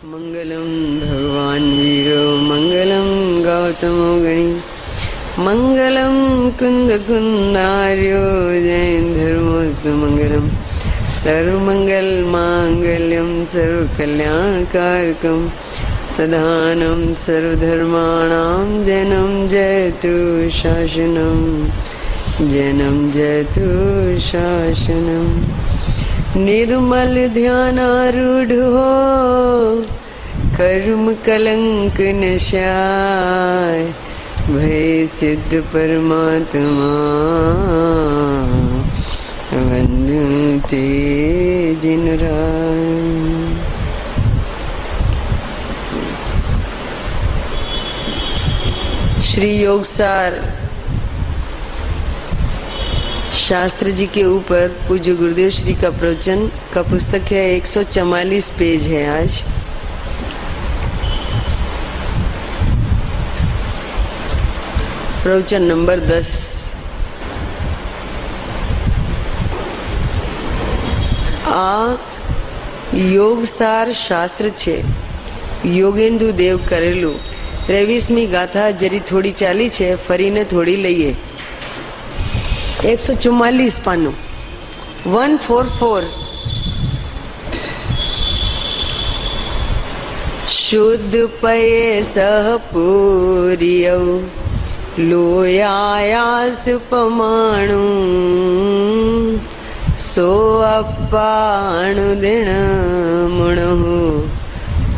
मंगलम भगवान वीरो मंगलम गौतमो गणी मंगलम कुंद कुंदार्यो जैन धर्मोस्तु मंगलम सर्वमंगल मांगल्यम सर्व कल्याणकारकम सदानं सर्वधर्माणां जनं जयतु शासनं जनं जयतु शासनं निर्मल ध्यानारूढ़ो कर्म कलंक नशाय भय सिद्ध परमात्मा वंदते जिन राय। श्री योगसार शास्त्र जी के ऊपर पूज्य गुरुदेव श्री का प्रवचन का पुस्तक है। 144 पेज है आज। प्रवचन नंबर 10। आ योगसार शास्त्र छे योगेंदु देव करेलू। 23મી गाथा जरी थोड़ी चाली छे, फरीने थोड़ी लईए। 144 पानो 144। शुद्ध पये सह पूरियौ लोयायास पमाणु सो अपाणु दिन मुणहु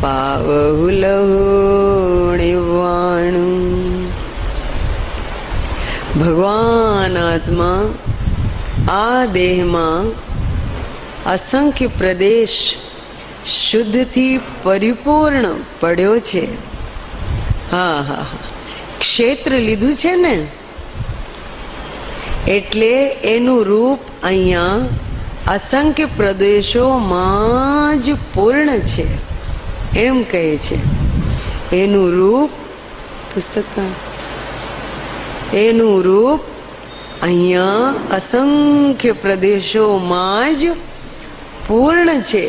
पावहु लहु निवाणु। भगवान आत्मा आ देह में असंख्य प्रदेश शुद्ध थी परिपूर्ण पड्यो छे। हाँ हाँ हाँ, क्षेत्र लीधु छे ने एटले एनु रूप अहींया असंख्य प्रदेशों में ज पूर्ण छे एम कहे छे। एनु रूप पुस्तक एनु रूप अहींया असंख्य प्रदेशों में ज पूर्ण छे।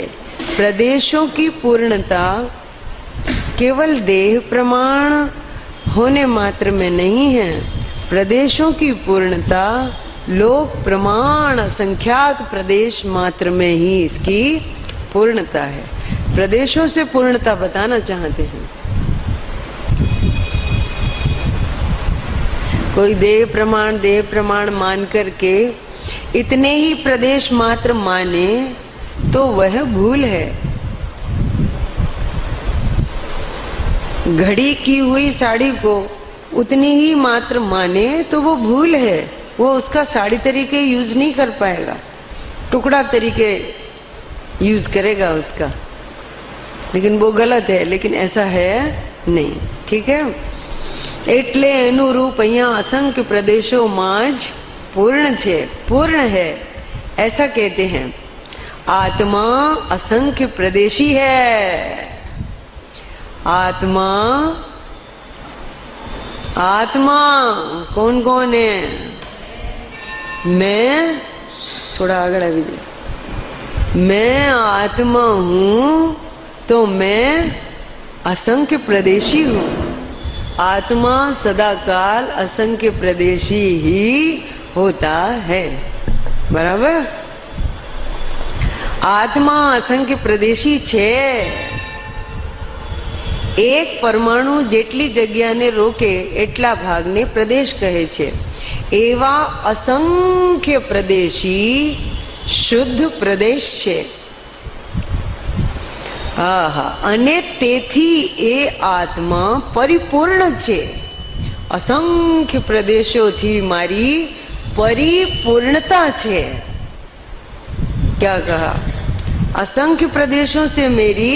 प्रदेशों की पूर्णता केवल देह प्रमाण होने मात्र में नहीं है। प्रदेशों की पूर्णता लोक प्रमाण असंख्यात प्रदेश मात्र में ही इसकी पूर्णता है। प्रदेशों से पूर्णता बताना चाहते हैं। कोई देह प्रमाण मान करके इतने ही प्रदेश मात्र माने तो वह भूल है। घड़ी की हुई साड़ी को उतनी ही मात्र माने तो वो भूल है। वो उसका साड़ी तरीके यूज नहीं कर पाएगा, टुकड़ा तरीके यूज करेगा उसका, लेकिन वो गलत है। लेकिन ऐसा है नहीं, ठीक है। एटले एनु रूप अहींया असंख्य प्रदेशों में ज पूर्ण छे, पूर्ण है, ऐसा कहते हैं। आत्मा असंख्य प्रदेशी है। आत्मा आत्मा कौन कौन है? मैं थोड़ा आगे आ जाए। मैं आत्मा हूं तो मैं असंख्य प्रदेशी हूं। आत्मा सदाकाल असंख्य प्रदेशी ही होता है, बराबर। आत्मा असंख्य प्रदेशी छे। एक परमाणु जेटली जग्या ने रोके एटला भाग ने प्रदेश कहे छे। एवा असंख्य प्रदेशी शुद्ध प्रदेश छे। आहा, अने तेथी ए आत्मा परिपूर्ण छे। असंख्य प्रदेशों थी मारी परिपूर्णता छे। क्या कहा? असंख्य प्रदेशों से मेरी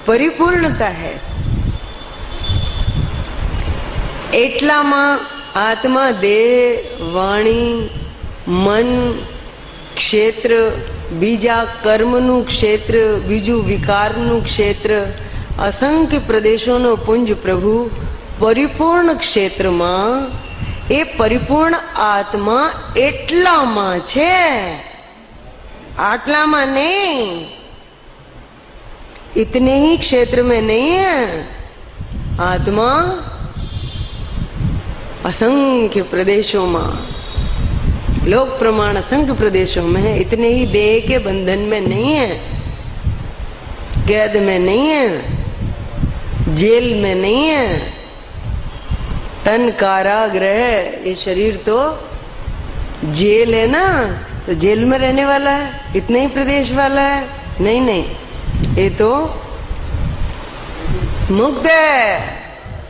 परिपूर्णता है। एटलामां आत्मा देह वाणी मन क्षेत्र, बीजा कर्मनु क्षेत्र, बीजू विकारनु क्षेत्र, असंख्य प्रदेशों पुंज प्रभु परिपूर्ण क्षेत्र में ए परिपूर्ण आत्मा एटलामां छे, आटलामां नहीं। इतने ही क्षेत्र में नहीं है, आत्मा असंख्य प्रदेशों में, लोक प्रमाण असंख्य प्रदेशों में है। इतने ही देह के बंधन में नहीं है, कैद में नहीं है, जेल में नहीं है। तन कारागृह, ये शरीर तो जेल है ना, तो जेल में रहने वाला है, इतने ही प्रदेश वाला है? नहीं नहीं, ये तो मुक्त है,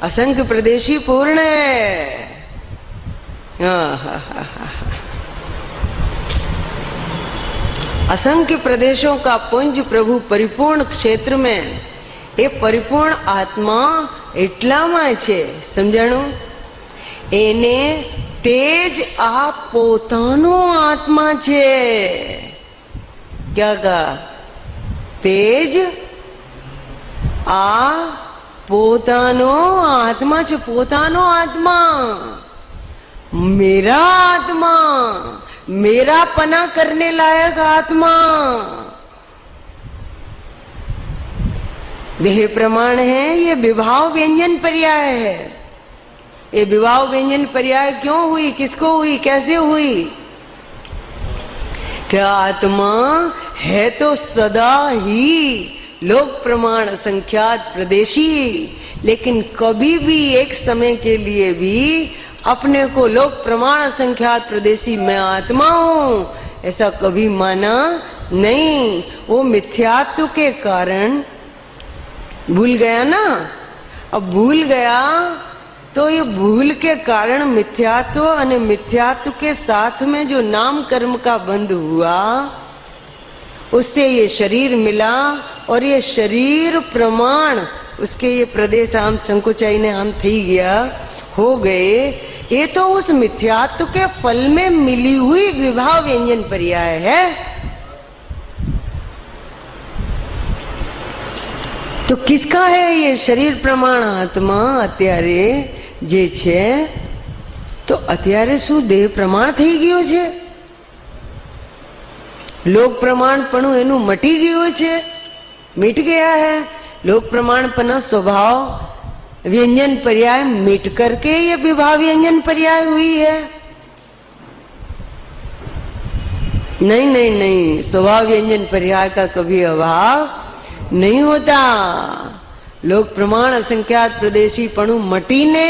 असंख्य प्रदेशी पूर्ण है। असंख्य प्रदेशों का पुंज प्रभु परिपूर्ण क्षेत्र में, એ પરિપૂર્ણ આત્મા એટલામાં છે, સમજાણું? એને તેજ આ પોતાનો આત્મા છે. क्या कहा? तेज आ પોતાનો આત્મા છે, પોતાનો આત્મા, मेरा आत्मा, मेरा पना करने लायक आत्मा. देह प्रमाण है, ये विभाव व्यंजन पर्याय है. ये विभाव व्यंजन पर्याय क्यों हुई, किसको हुई, कैसे हुई? क्या आत्मा है तो सदा ही लोक प्रमाण असंख्यात प्रदेशी, लेकिन कभी भी एक समय के लिए भी अपने को लोक प्रमाण असंख्यात प्रदेशी मैं आत्मा हूं ऐसा कभी माना नहीं. वो मिथ्यात्व के कारण भूल गया ना. अब भूल गया तो ये भूल के कारण मिथ्यात्व और मिथ्यात्व के साथ में जो नाम कर्म का बंध हुआ, उससे ये शरीर मिला और ये शरीर प्रमाण उसके ये प्रदेश आम संकोचाई ने आम थी गया, हो गए. ये तो उस मिथ्यात्व के फल में मिली हुई विभाव व्यंजन पर्याय है. तो किसका है ये शरीर प्रमाण आत्मा? અત્યારે જે છે તો અત્યારે શું દેહ પ્રમાણ થઈ ગયો છે? લોક પ્રમાણપણું એનું મટી ગયું છે, मिट गया है. लोक प्रमाणपना स्वभाव व्यंजन पर्याय मिट करके ये विभाव व्यंजन पर्याय हुई है. नहीं नहीं नहीं, स्वभाव व्यंजन पर्याय का कभी अभाव नहीं होता. लोक प्रमाण असंख्यात प्रदेशी पणु मटीने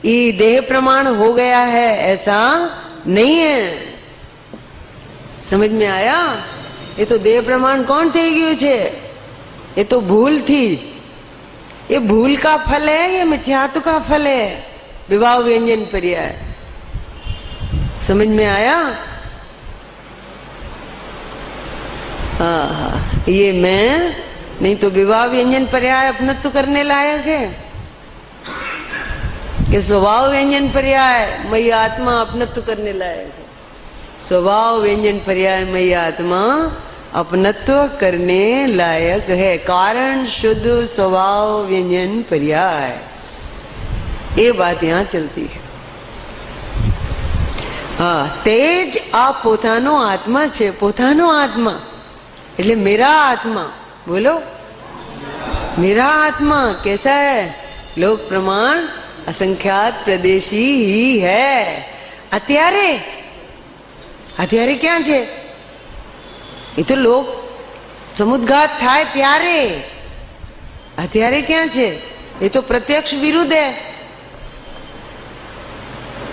ये देह प्रमाण हो गया है, ऐसा नहीं है. समझ में आया? ये तो देह प्रमाण कौन થઈ ગયું છે? ये तो भूल थी. ये भूल का फल है, ये मिथ्यात्व का फल है, विभाव व्यंजन पर्याय. समझ में आया? हाँ, ये मैं नहीं तो विभाव व्यंजन पर्याय अपनत्व करने लायक है कि स्वभाव व्यंजन पर्याय मई आत्मा अपनत्व करने लायक है. स्वभाव व्यंजन पर्याय मई आत्मा अपनत्व करने लायक है. कारण शुद्ध स्वभाव व्यंजन पर्याय, ये बात यहां चलती है. हाँ, तेज आ पोतानो आत्मा छे. पोतानो आत्मा એટલે मेरा आत्मा. बोलो, मेरा आत्मा कैसा है? लोक प्रमाण असंख्यात प्रदेशी ही है. અત્યારે અત્યારે ક્યાં છે? એ તો લોક સમુદ્ઘાત થાય ત્યારે. અત્યારે ક્યાં છે? ये तो प्रत्यक्ष विरुद्ध है.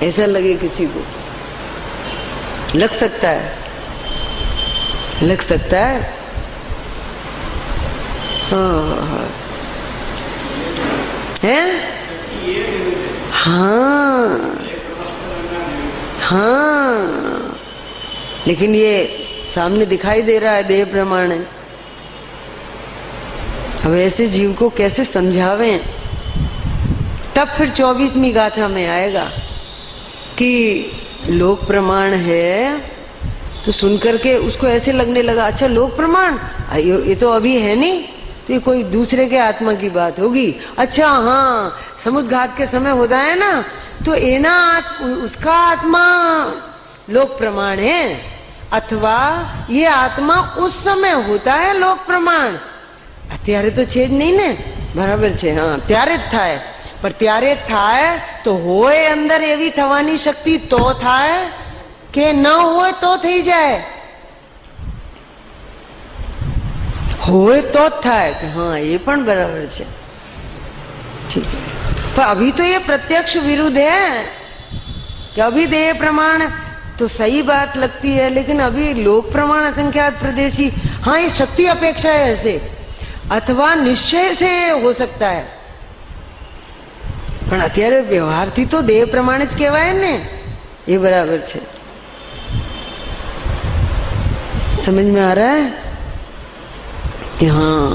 ऐसा लगे किसी को, लग सकता है, लग सकता है. हाँ है, हाँ हाँ, लेकिन ये सामने दिखाई दे रहा है देह प्रमाण है. अब ऐसे जीव को कैसे समझावें? तब फिर 24वीं गाथा में आएगा कि लोक प्रमाण है. तो सुनकर के उसको ऐसे लगने लगा, अच्छा लोक प्रमाण ये तो अभी है नहीं, तो ये कोई दूसरे के आत्मा की बात होगी. अच्छा हाँ, समुद्घात के समय होता है ना, तो एना उसका आत्मा लोक प्रमाण है, अथवा ये आत्मा उस समय होता है लोक प्रमाण. ત્યારે તો છે જ નહીં ને. બરાબર છે. હા, ત્યારે જ થાય. પણ ત્યારે થાય તો હોય અંદર એવી થવાની શક્તિ તો થાય કે ન હોય તો થઈ જાય. હોય તો જ થાય કે હા એ પણ બરાબર છે. ठीक है, पर अभी तो ये प्रत्यक्ष विरुद्ध है कि अभी देह प्रमाण तो सही बात लगती है, लेकिन अभी लोक प्रमाण असंख्यात प्रदेशी, हाँ ये शक्ति अपेक्षा है ऐसे, अथवा निश्चय से हो सकता है. પણ અત્યારે વ્યવહારથી તો દેહ પ્રમાણે જ કહેવાય ને. ये बराबर છે. समझ में आ रहा है कि हाँ,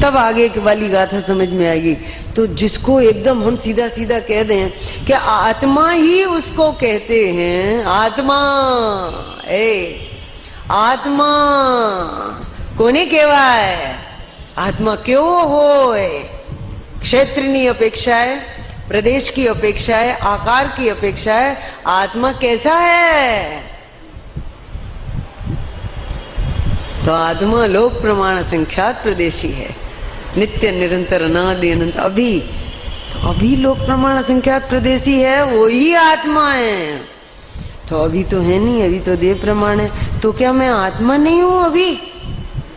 तब आगे वाली गाथा समझ में आएगी. तो जिसको एकदम हम सीधा सीधा कह दें कि आत्मा ही उसको कहते हैं, आत्मा आत्मा कोने कहेवाय? आत्मा केवो होय? क्षेत्रनी अपेक्षा है, प्रदेश की अपेक्षा है, आकार की अपेक्षा है. आत्मा कैसा है? तो आत्मा लोक प्रमाण असंख्यात प्रदेशी है, नित्य निरंतर अनादि अनंत. अभी तो अभी लोक प्रमाण असंख्यात प्रदेशी है, वो ही आत्मा है. तो अभी तो है नहीं, अभी तो देह प्रमाण है. तो क्या मैं आत्मा नहीं हूं अभी?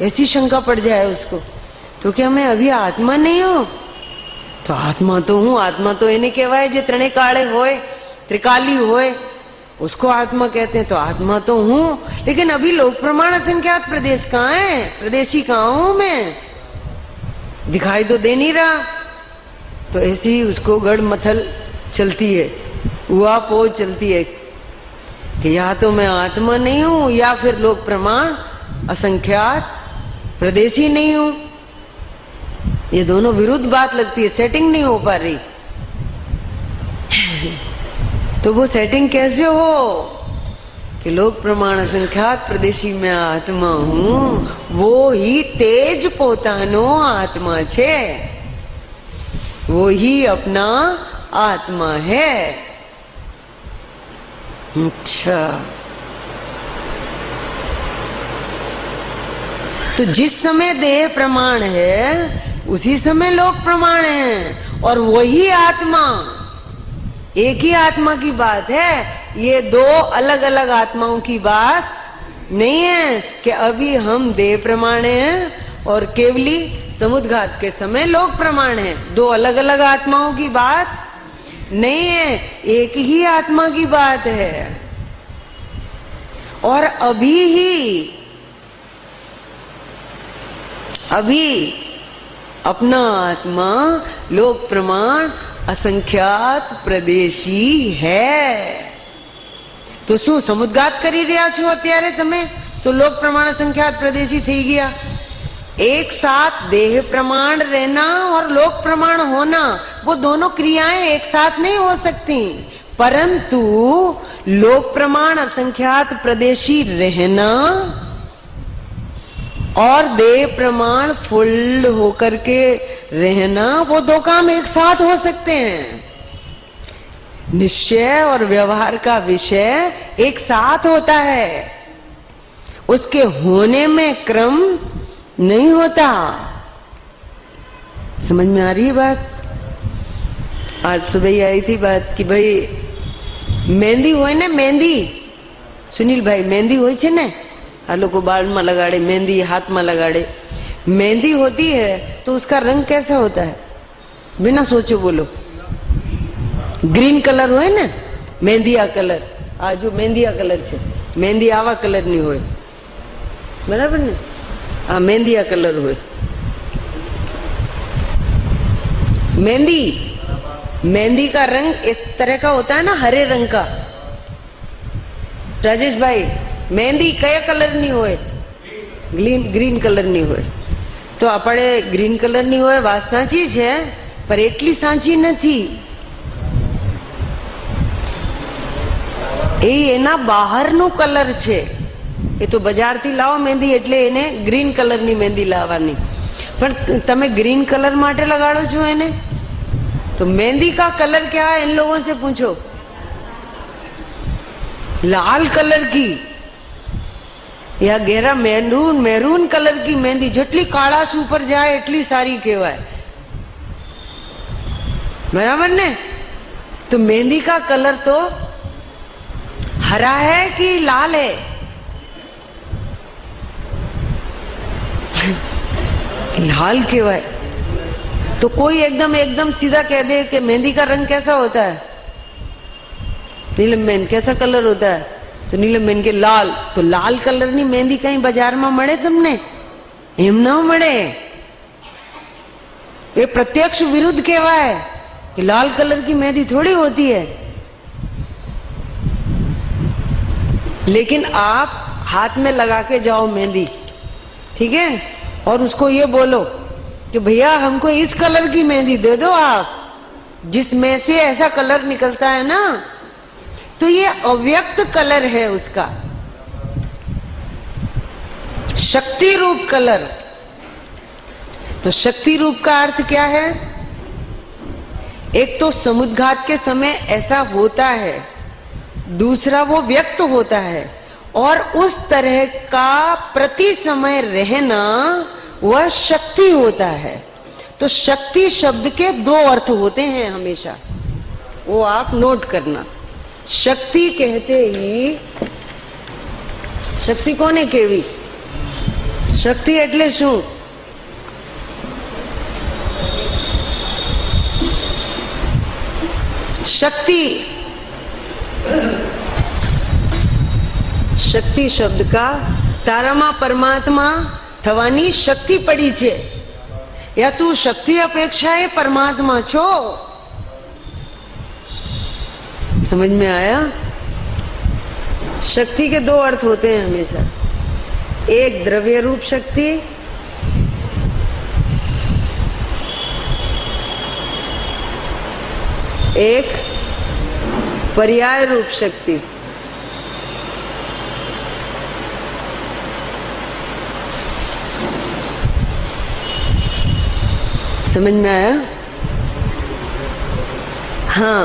ऐसी शंका पड़ जाए उसको. तो क्या मैं अभी आत्मा नहीं हूं? तो आत्मा तो हूं. आत्मा तो इन्हें कहवाय जे त्रणेय काळे होय, त्रिकाली होय, उसको आत्मा कहते हैं. तो आत्मा तो हूं, लेकिन अभी लोक प्रमाण असंख्यात प्रदेश कहाँ है? प्रदेशी कहाँ हूं मैं? दिखाई तो दे नहीं रहा. तो ऐसी ही उसको गड़ मथल चलती है, हुआ पो चलती है कि या तो मैं आत्मा नहीं हूं या फिर लोक प्रमाण असंख्यात प्रदेशी नहीं हूं. ये दोनों विरुद्ध बात लगती है, सेटिंग नहीं हो पा रही. तो वो सेटिंग कैसे हो कि लोक प्रमाण असंख्यात प्रदेशी में आत्मा हूं, वो ही तेज पोतानो आत्मा छे, वो ही अपना आत्मा है. अच्छा, तो जिस समय देह प्रमाण है उसी समय लोक प्रमाण है, और वही आत्मा, एक ही आत्मा की बात है. ये दो अलग अलग आत्माओं की बात नहीं है कि अभी हम देह प्रमाण हैं और केवली समुद्घात के समय लोक प्रमाण है. दो अलग अलग आत्माओं की बात नहीं है, एक ही आत्मा की बात है. और अभी अपना आत्मा लोक प्रमाण असंख्यात प्रदेशी है. तो શું સમુદ્ઘાત કરી રહ્યા છો અત્યારે તમે? તો લોક પ્રમાણ असंख्यात प्रदेशी થઈ ગયા. एक साथ देह प्रमाण रहना और लोक प्रमाण होना, वो दोनों क्रियाएं एक साथ नहीं हो सकती. परंतु लोक प्रमाण असंख्यात प्रदेशी रहना और देह प्रमाण फुल होकर के रहना, वो दो काम एक साथ हो सकते हैं. निश्चय और व्यवहार का विषय एक साथ होता है, उसके होने में क्रम नहीं होता. समझ में आ रही है बात? आज सुबह ही आई थी बात कि भाई मेहंदी होय ने, मेहंदी सुनील भाई मेहंदी होय छे ने, आ लोग बाल में लगाड़े मेहंदी, हाथ में लगाड़े. मेहंदी होती है तो उसका रंग कैसा होता है? बिना सोचे बोलो. ग्रीन कलर होय ने, मेहंदिया कलर. आ जो मेहंदिया कलर छे, मेहंदी आवा कलर नी होय, बराबर ने? आ मेहंदिया कलर होय. मेहंदी का रंग इस तरह का होता है ना, हरे रंग का. राजेश भाई मेहंदी कया कलर नी होय? ग्रीन कलर नी होय. तो આપણે ગ્રીન કલર ની હોય વાત સાચી છે, પર એટલી સાચી નથી. એ એના બહારનો કલર છે. એ તો બજારથી લાવો મહેંદી એટલે એને ગ્રીન કલરની મહેંદી લાવવાની. પણ તમે ગ્રીન કલર માટે લગાડો છો એને? तो मेहंदी का कलर क्या है? इन लोगों से पूछो. लाल कलर की या गहरा मैरून कलर की मेहंदी જેટલી કાળાશ ઉપર જાય એટલી સારી કહેવાય, बराबर ने? तो मेहंदी का कलर तो हरा है कि लाल है? लाल कहेवाय। तो कोई एकदम सीधा कह दे कि मेहंदी का रंग कैसा होता है? नीलम बेन कैसा कलर होता है? तो नीलम बेन के लाल। तो लाल कलर नी मेहंदी कहीं बाजार में मळे तमने? एम न मळे। ये प्रत्यक्ष विरुद्ध कहेवाय कि लाल कलर की मेहंदी थोड़ी होती है। लेकिन आप हाथ में लगा के जाओ मेहंदी, ठीक है, और उसको ये बोलो कि भैया हमको इस कलर की मेहंदी दे दो आप, जिसमें से ऐसा कलर निकलता है ना, तो ये अव्यक्त कलर है उसका, शक्ति रूप कलर। तो शक्ति रूप का अर्थ क्या है? एक तो समुद्घात के समय ऐसा होता है, दूसरा वो व्यक्त होता है, और उस तरह का प्रति समय रहना वह शक्ति होता है। तो शक्ति शब्द के दो अर्थ होते हैं हमेशा, वो आप नोट करना। शक्ति कहते ही, शक्ति कोने केवी? शक्ति એટલે શું? शक्ति, शक्ति शब्द का तारामा परमात्मा थवानी शक्ति पड़ी छे, या तू शक्ति अपेक्षाए परमात्मा छो? समझ में आया? शक्ति के दो अर्थ होते हैं हमेशा, एक द्रव्य रूप शक्ति, एक पर्याय रूप शक्ति। समझ में आया? हाँ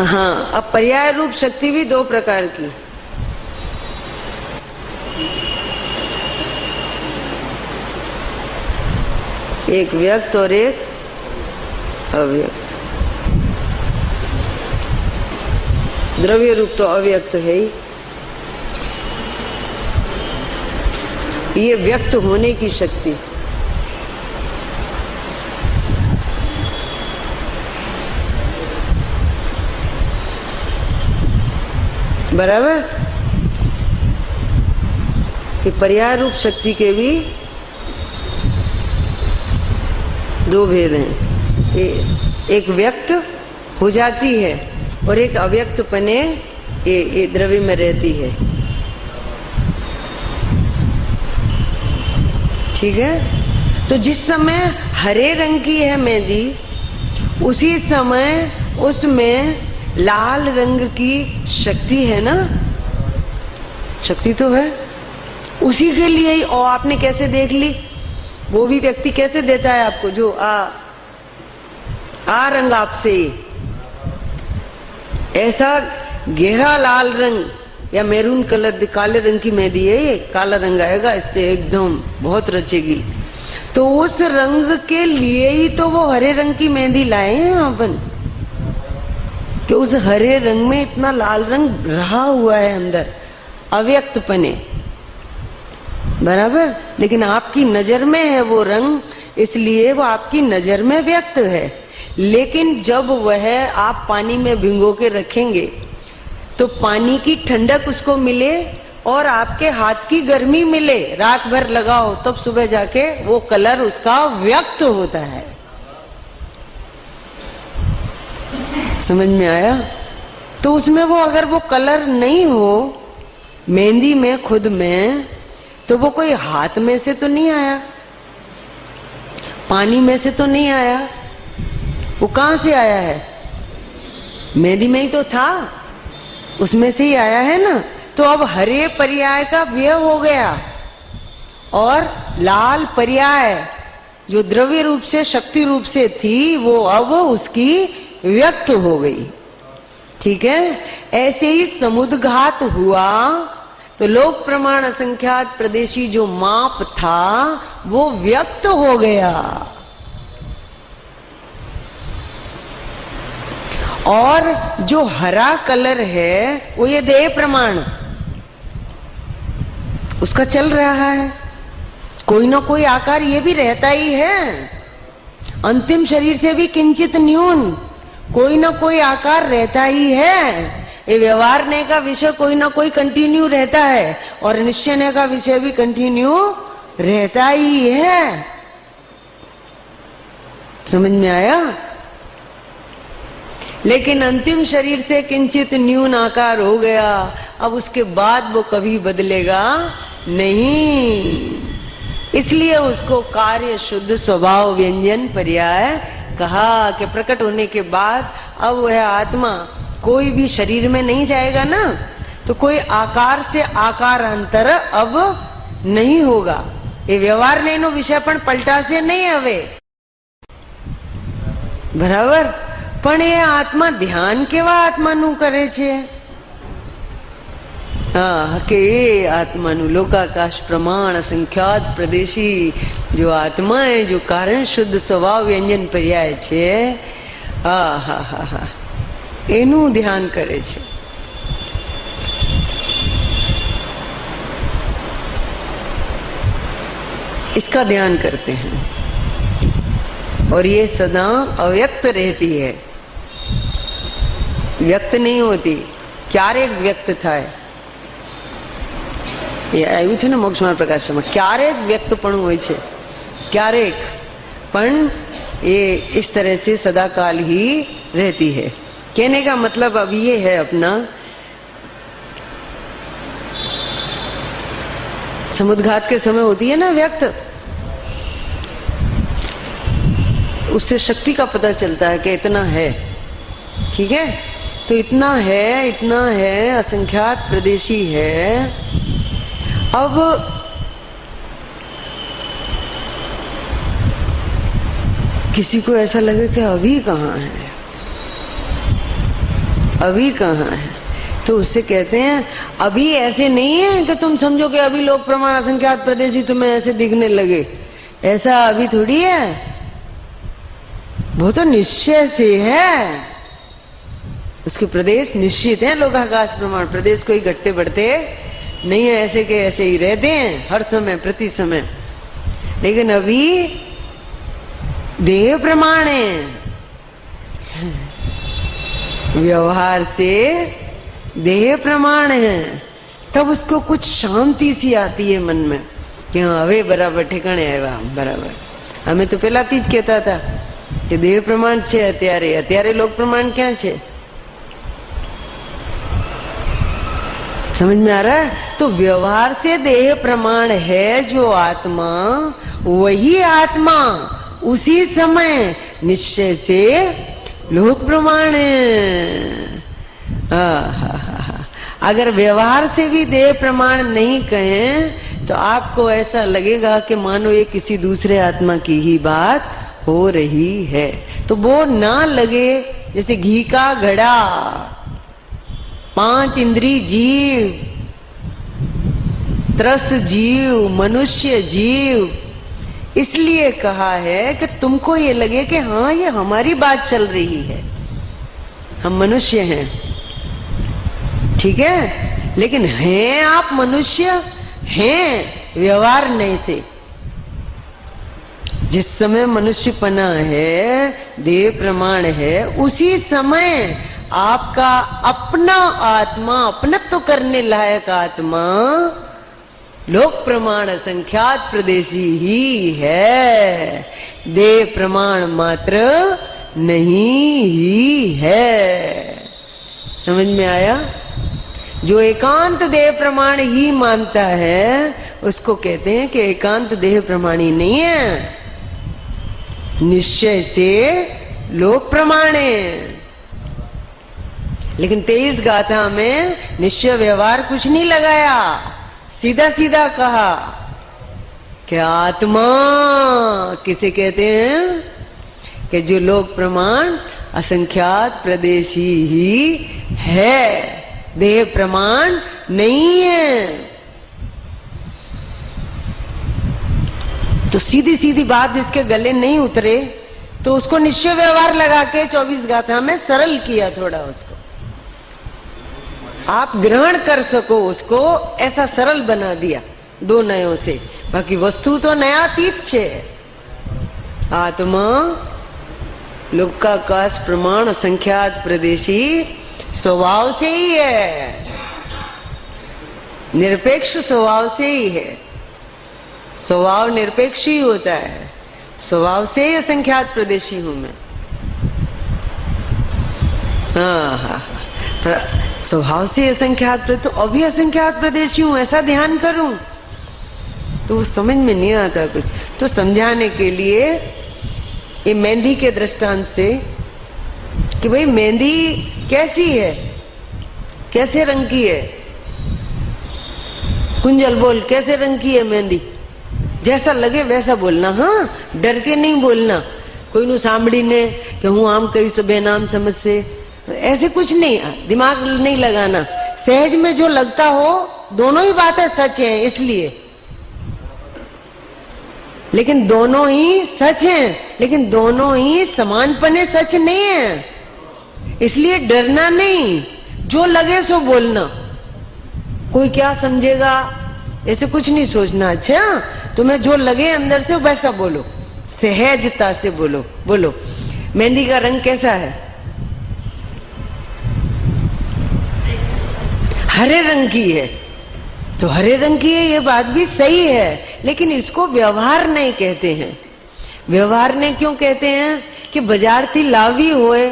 हाँ। अब पर्याय रूप शक्ति भी दो प्रकार की, एक व्यक्त और एक अव्यक्त। द्रव्य रूप तो अव्यक्त है ही, ये व्यक्त होने की शक्ति। बराबर? कि पर्याय रूप शक्ति के भी दो भेद हैं, एक व्यक्त हो जाती है और एक अव्यक्त पने ये द्रव्य में रहती है, ठीक है। तो जिस समय हरे रंग की है मेहंदी, उसी समय उसमें लाल रंग की शक्ति है ना, शक्ति तो है उसी के लिए ही। और आपने कैसे देख ली? वो भी व्यक्ति कैसे देता है आपको, जो आ रंग आपसे, ऐसा गहरा लाल रंग या मैरून कलर, काले रंग की मेहंदी है ये, काला रंग आएगा इससे एकदम बहुत रचेगी। तो उस रंग के लिए ही तो वो हरे रंग की मेहंदी लाए हैं अपन, कि उस हरे रंग में इतना लाल रंग रहा हुआ है अंदर, अव्यक्त पने। बराबर? लेकिन आपकी नजर में है वो रंग, इसलिए वो आपकी नजर में व्यक्त है। लेकिन जब वह आप पानी में भिगो के रखेंगे तो पानी की ठंडक उसको मिले और आपके हाथ की गर्मी मिले, रात भर लगाओ तब सुबह जाके वो कलर उसका व्यक्त होता है। समझ में आया? तो उसमें वो अगर वो कलर नहीं हो मेहंदी में खुद में, तो वो कोई हाथ में से तो नहीं आया, पानी में से तो नहीं आया, वो कहां से आया है? मेहंदी में ही तो था, उसमें से ही आया है ना। तो अब हरे पर्याय का व्यय हो गया और लाल पर्याय जो द्रव्य रूप से शक्ति रूप से थी वो अब उसकी व्यक्त हो गई। ठीक है, ऐसे ही समुद्घात हुआ तो लोक प्रमाण असंख्यात प्रदेशी जो माप था वो व्यक्त हो गया, और जो हरा कलर है वो ये देह प्रमाण उसका चल रहा है। कोई ना कोई आकार ये भी रहता ही है, अंतिम शरीर से भी किंचित न्यून कोई ना कोई आकार रहता ही है। ये व्यवहारने का विषय कोई ना कोई कंटिन्यू रहता है और निश्चयने का विषय भी कंटिन्यू रहता ही है। समझ में आया? लेकिन अंतिम शरीर से किंचित न्यून आकार हो गया, अब उसके बाद वो कभी बदलेगा नहीं, इसलिए उसको कार्य शुद्ध स्वभाव व्यंजन पर्याय कहा कि प्रकट होने के बाद अब वह आत्मा कोई भी शरीर में नहीं जाएगा ना, तो कोई आकार से आकार अंतर अब नहीं होगा। ये व्यवहार नहीं नो विषय पण पलटा से नहीं हवे बराबर, पण ये आत्मा ध्यान केवा आत्माનું કરે છે? કે એ આત્માનું લોકાકાશ પ્રમાણ असंख्यात प्रदेशी जो आत्मा है, जो कारण शुद्ध स्वभाव व्यंजन पर्याय છે, એનું ધ્યાન કરે છે। इसका ध्यान करते हैं और ये सदा अव्यक्त रहती है, व्यक्त नहीं होती। क्यारेक व्यक्त थाय, ये आयु छे ने मोक्षमार्ग प्रकाशમાં क्यारेक व्यक्तपणું હોય છે, क्यारेक, पण ये इस तरह से सदाकाल ही रहती है। कहने का मतलब अब ये है अपना समुद्घात के समय होती है ना व्यक्त, उससे शक्ति का पता चलता है कि इतना है, ठीक है, तो इतना है असंख्यात प्रदेशी है। अब किसी को ऐसा लगे कि अभी कहाँ है, अभी कहाँ है, तो उससे कहते हैं अभी ऐसे नहीं है कि तुम समझो कि अभी लोक प्रमाण असंख्यात प्रदेशी तुम्हें ऐसे दिखने लगे, ऐसा अभी थोड़ी है, वो तो निश्चय से है, उसके प्रदेश निश्चित है। लोकाकाश प्रमाण प्रदेश कोई घटते बढ़ते नहीं है, ऐसे के ऐसे ही रहते हैं हर समय प्रति समय, लेकिन अभी देह प्रमाण है, व्यवहार से देह प्रमाण है, तब उसको कुछ शांति सी आती है मन में कि हाँ हवे बराबर ठिकाने आया बराबर। हमें तो पहला तीज कहता था कि देह प्रमाण छे अत्यारे, अत्यारे लोक प्रमाण क्या छे? समझ में आ रहा है? तो व्यवहार से देह प्रमाण है जो आत्मा, वही आत्मा उसी समय निश्चय से लोक प्रमाण है। अगर व्यवहार से भी देह प्रमाण नहीं कहें तो आपको ऐसा लगेगा कि मानो ये किसी दूसरे आत्मा की ही बात हो रही है, तो वो ना लगे जैसे घी का घड़ा, 5 इंद्री जीव, त्रस जीव, मनुष्य जीव, इसलिए कहा है कि तुमको ये लगे कि हाँ ये हमारी बात चल रही है, हम मनुष्य हैं, ठीक है, लेकिन हैं आप मनुष्य हैं व्यवहार नहीं से। जिस समय मनुष्यपना है, देह प्रमाण है, उसी समय आपका अपना आत्मा, अपनत्व करने लायक आत्मा लोक प्रमाण असंख्यात प्रदेशी ही है, देह प्रमाण मात्र नहीं ही है। समझ में आया? जो एकांत देह प्रमाण ही मानता है उसको कहते हैं कि एकांत देह प्रमाणी नहीं है, निश्चय से लोक प्रमाण है। लेकिन 23 गाथा में निश्चय व्यवहार कुछ नहीं लगाया, सीधा सीधा कहा कि आत्मा किसे कहते हैं कि जो लोक प्रमाण असंख्यात प्रदेशी ही है, देह प्रमाण नहीं है। तो सीधी सीधी बात इसके गले नहीं उतरे तो उसको निश्चय व्यवहार लगा के 24 गाथा में सरल किया थोड़ा उसको, आप ग्रहण कर सको उसको, ऐसा सरल बना दिया दो नयों से। बाकी वस्तु तो नयातीत छे। आत्मा लोकाकाश प्रमाण असंख्यात प्रदेशी स्वभाव से ही है, निरपेक्ष स्वभाव से ही है। स्वभाव निरपेक्ष ही होता है, स्वभाव से ही असंख्यात प्रदेशी हूं मैं। स्वभाव से असंख्यात, तो अभी असंख्यात प्रदेशी हूं, ऐसा ध्यान करूं तो वो समझ में नहीं आता कुछ। तो समझाने के लिए ये मेहंदी के दृष्टांत से कि भाई मेहंदी कैसी है, कैसे रंग की है, कुंजल बोल कैसे रंग की है मेहंदी, जैसा लगे वैसा बोलना। हाँ, डर के नहीं बोलना, कोई नु सांभड़ी ने कि हूं आम कही सो बेनाम समझ से, ऐसे कुछ नहीं, दिमाग नहीं लगाना। सहज में जो लगता हो, दोनों ही बातें सच हैं इसलिए, लेकिन दोनों ही सच हैं, लेकिन दोनों ही समानपने सच नहीं है। इसलिए डरना नहीं, जो लगे सो बोलना। कोई क्या समझेगा ऐसे कुछ नहीं सोचना। अच्छा, तुम्हें जो लगे अंदर से वैसा बोलो, सहजता से बोलो। बोलो मेहंदी का रंग कैसा है? हरे रंग की है। तो हरे रंग की है, ये बात भी सही है, लेकिन इसको व्यवहार नहीं कहते हैं। व्यवहार ने क्यों कहते हैं कि बाजार थी लावी होए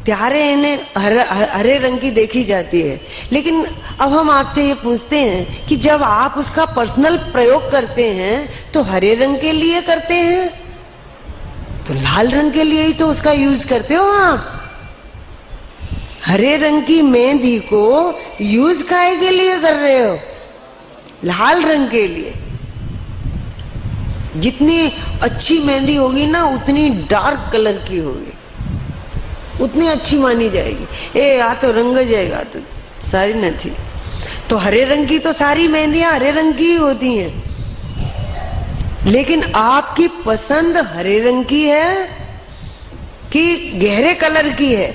त्यारे इन्हें हरे रंग की देखी जाती है। लेकिन अब हम आपसे ये पूछते हैं कि जब आप उसका पर्सनल प्रयोग करते हैं तो हरे रंग के लिए करते हैं, तो लाल रंग के लिए ही तो उसका यूज करते हो आप। हरे रंग की मेहंदी को यूज काहे के लिए कर रहे हो? लाल रंग के लिए। जितनी अच्छी मेहंदी होगी ना, उतनी डार्क कलर की होगी, उतनी अच्छी मानी जाएगी। ए आ तो रंग जाएगा तो सारी नहीं। तो हरे रंग की तो सारी मेहंदियां हरे रंग की ही होती हैं। लेकिन आपकी पसंद हरे रंग की है कि गहरे कलर की है?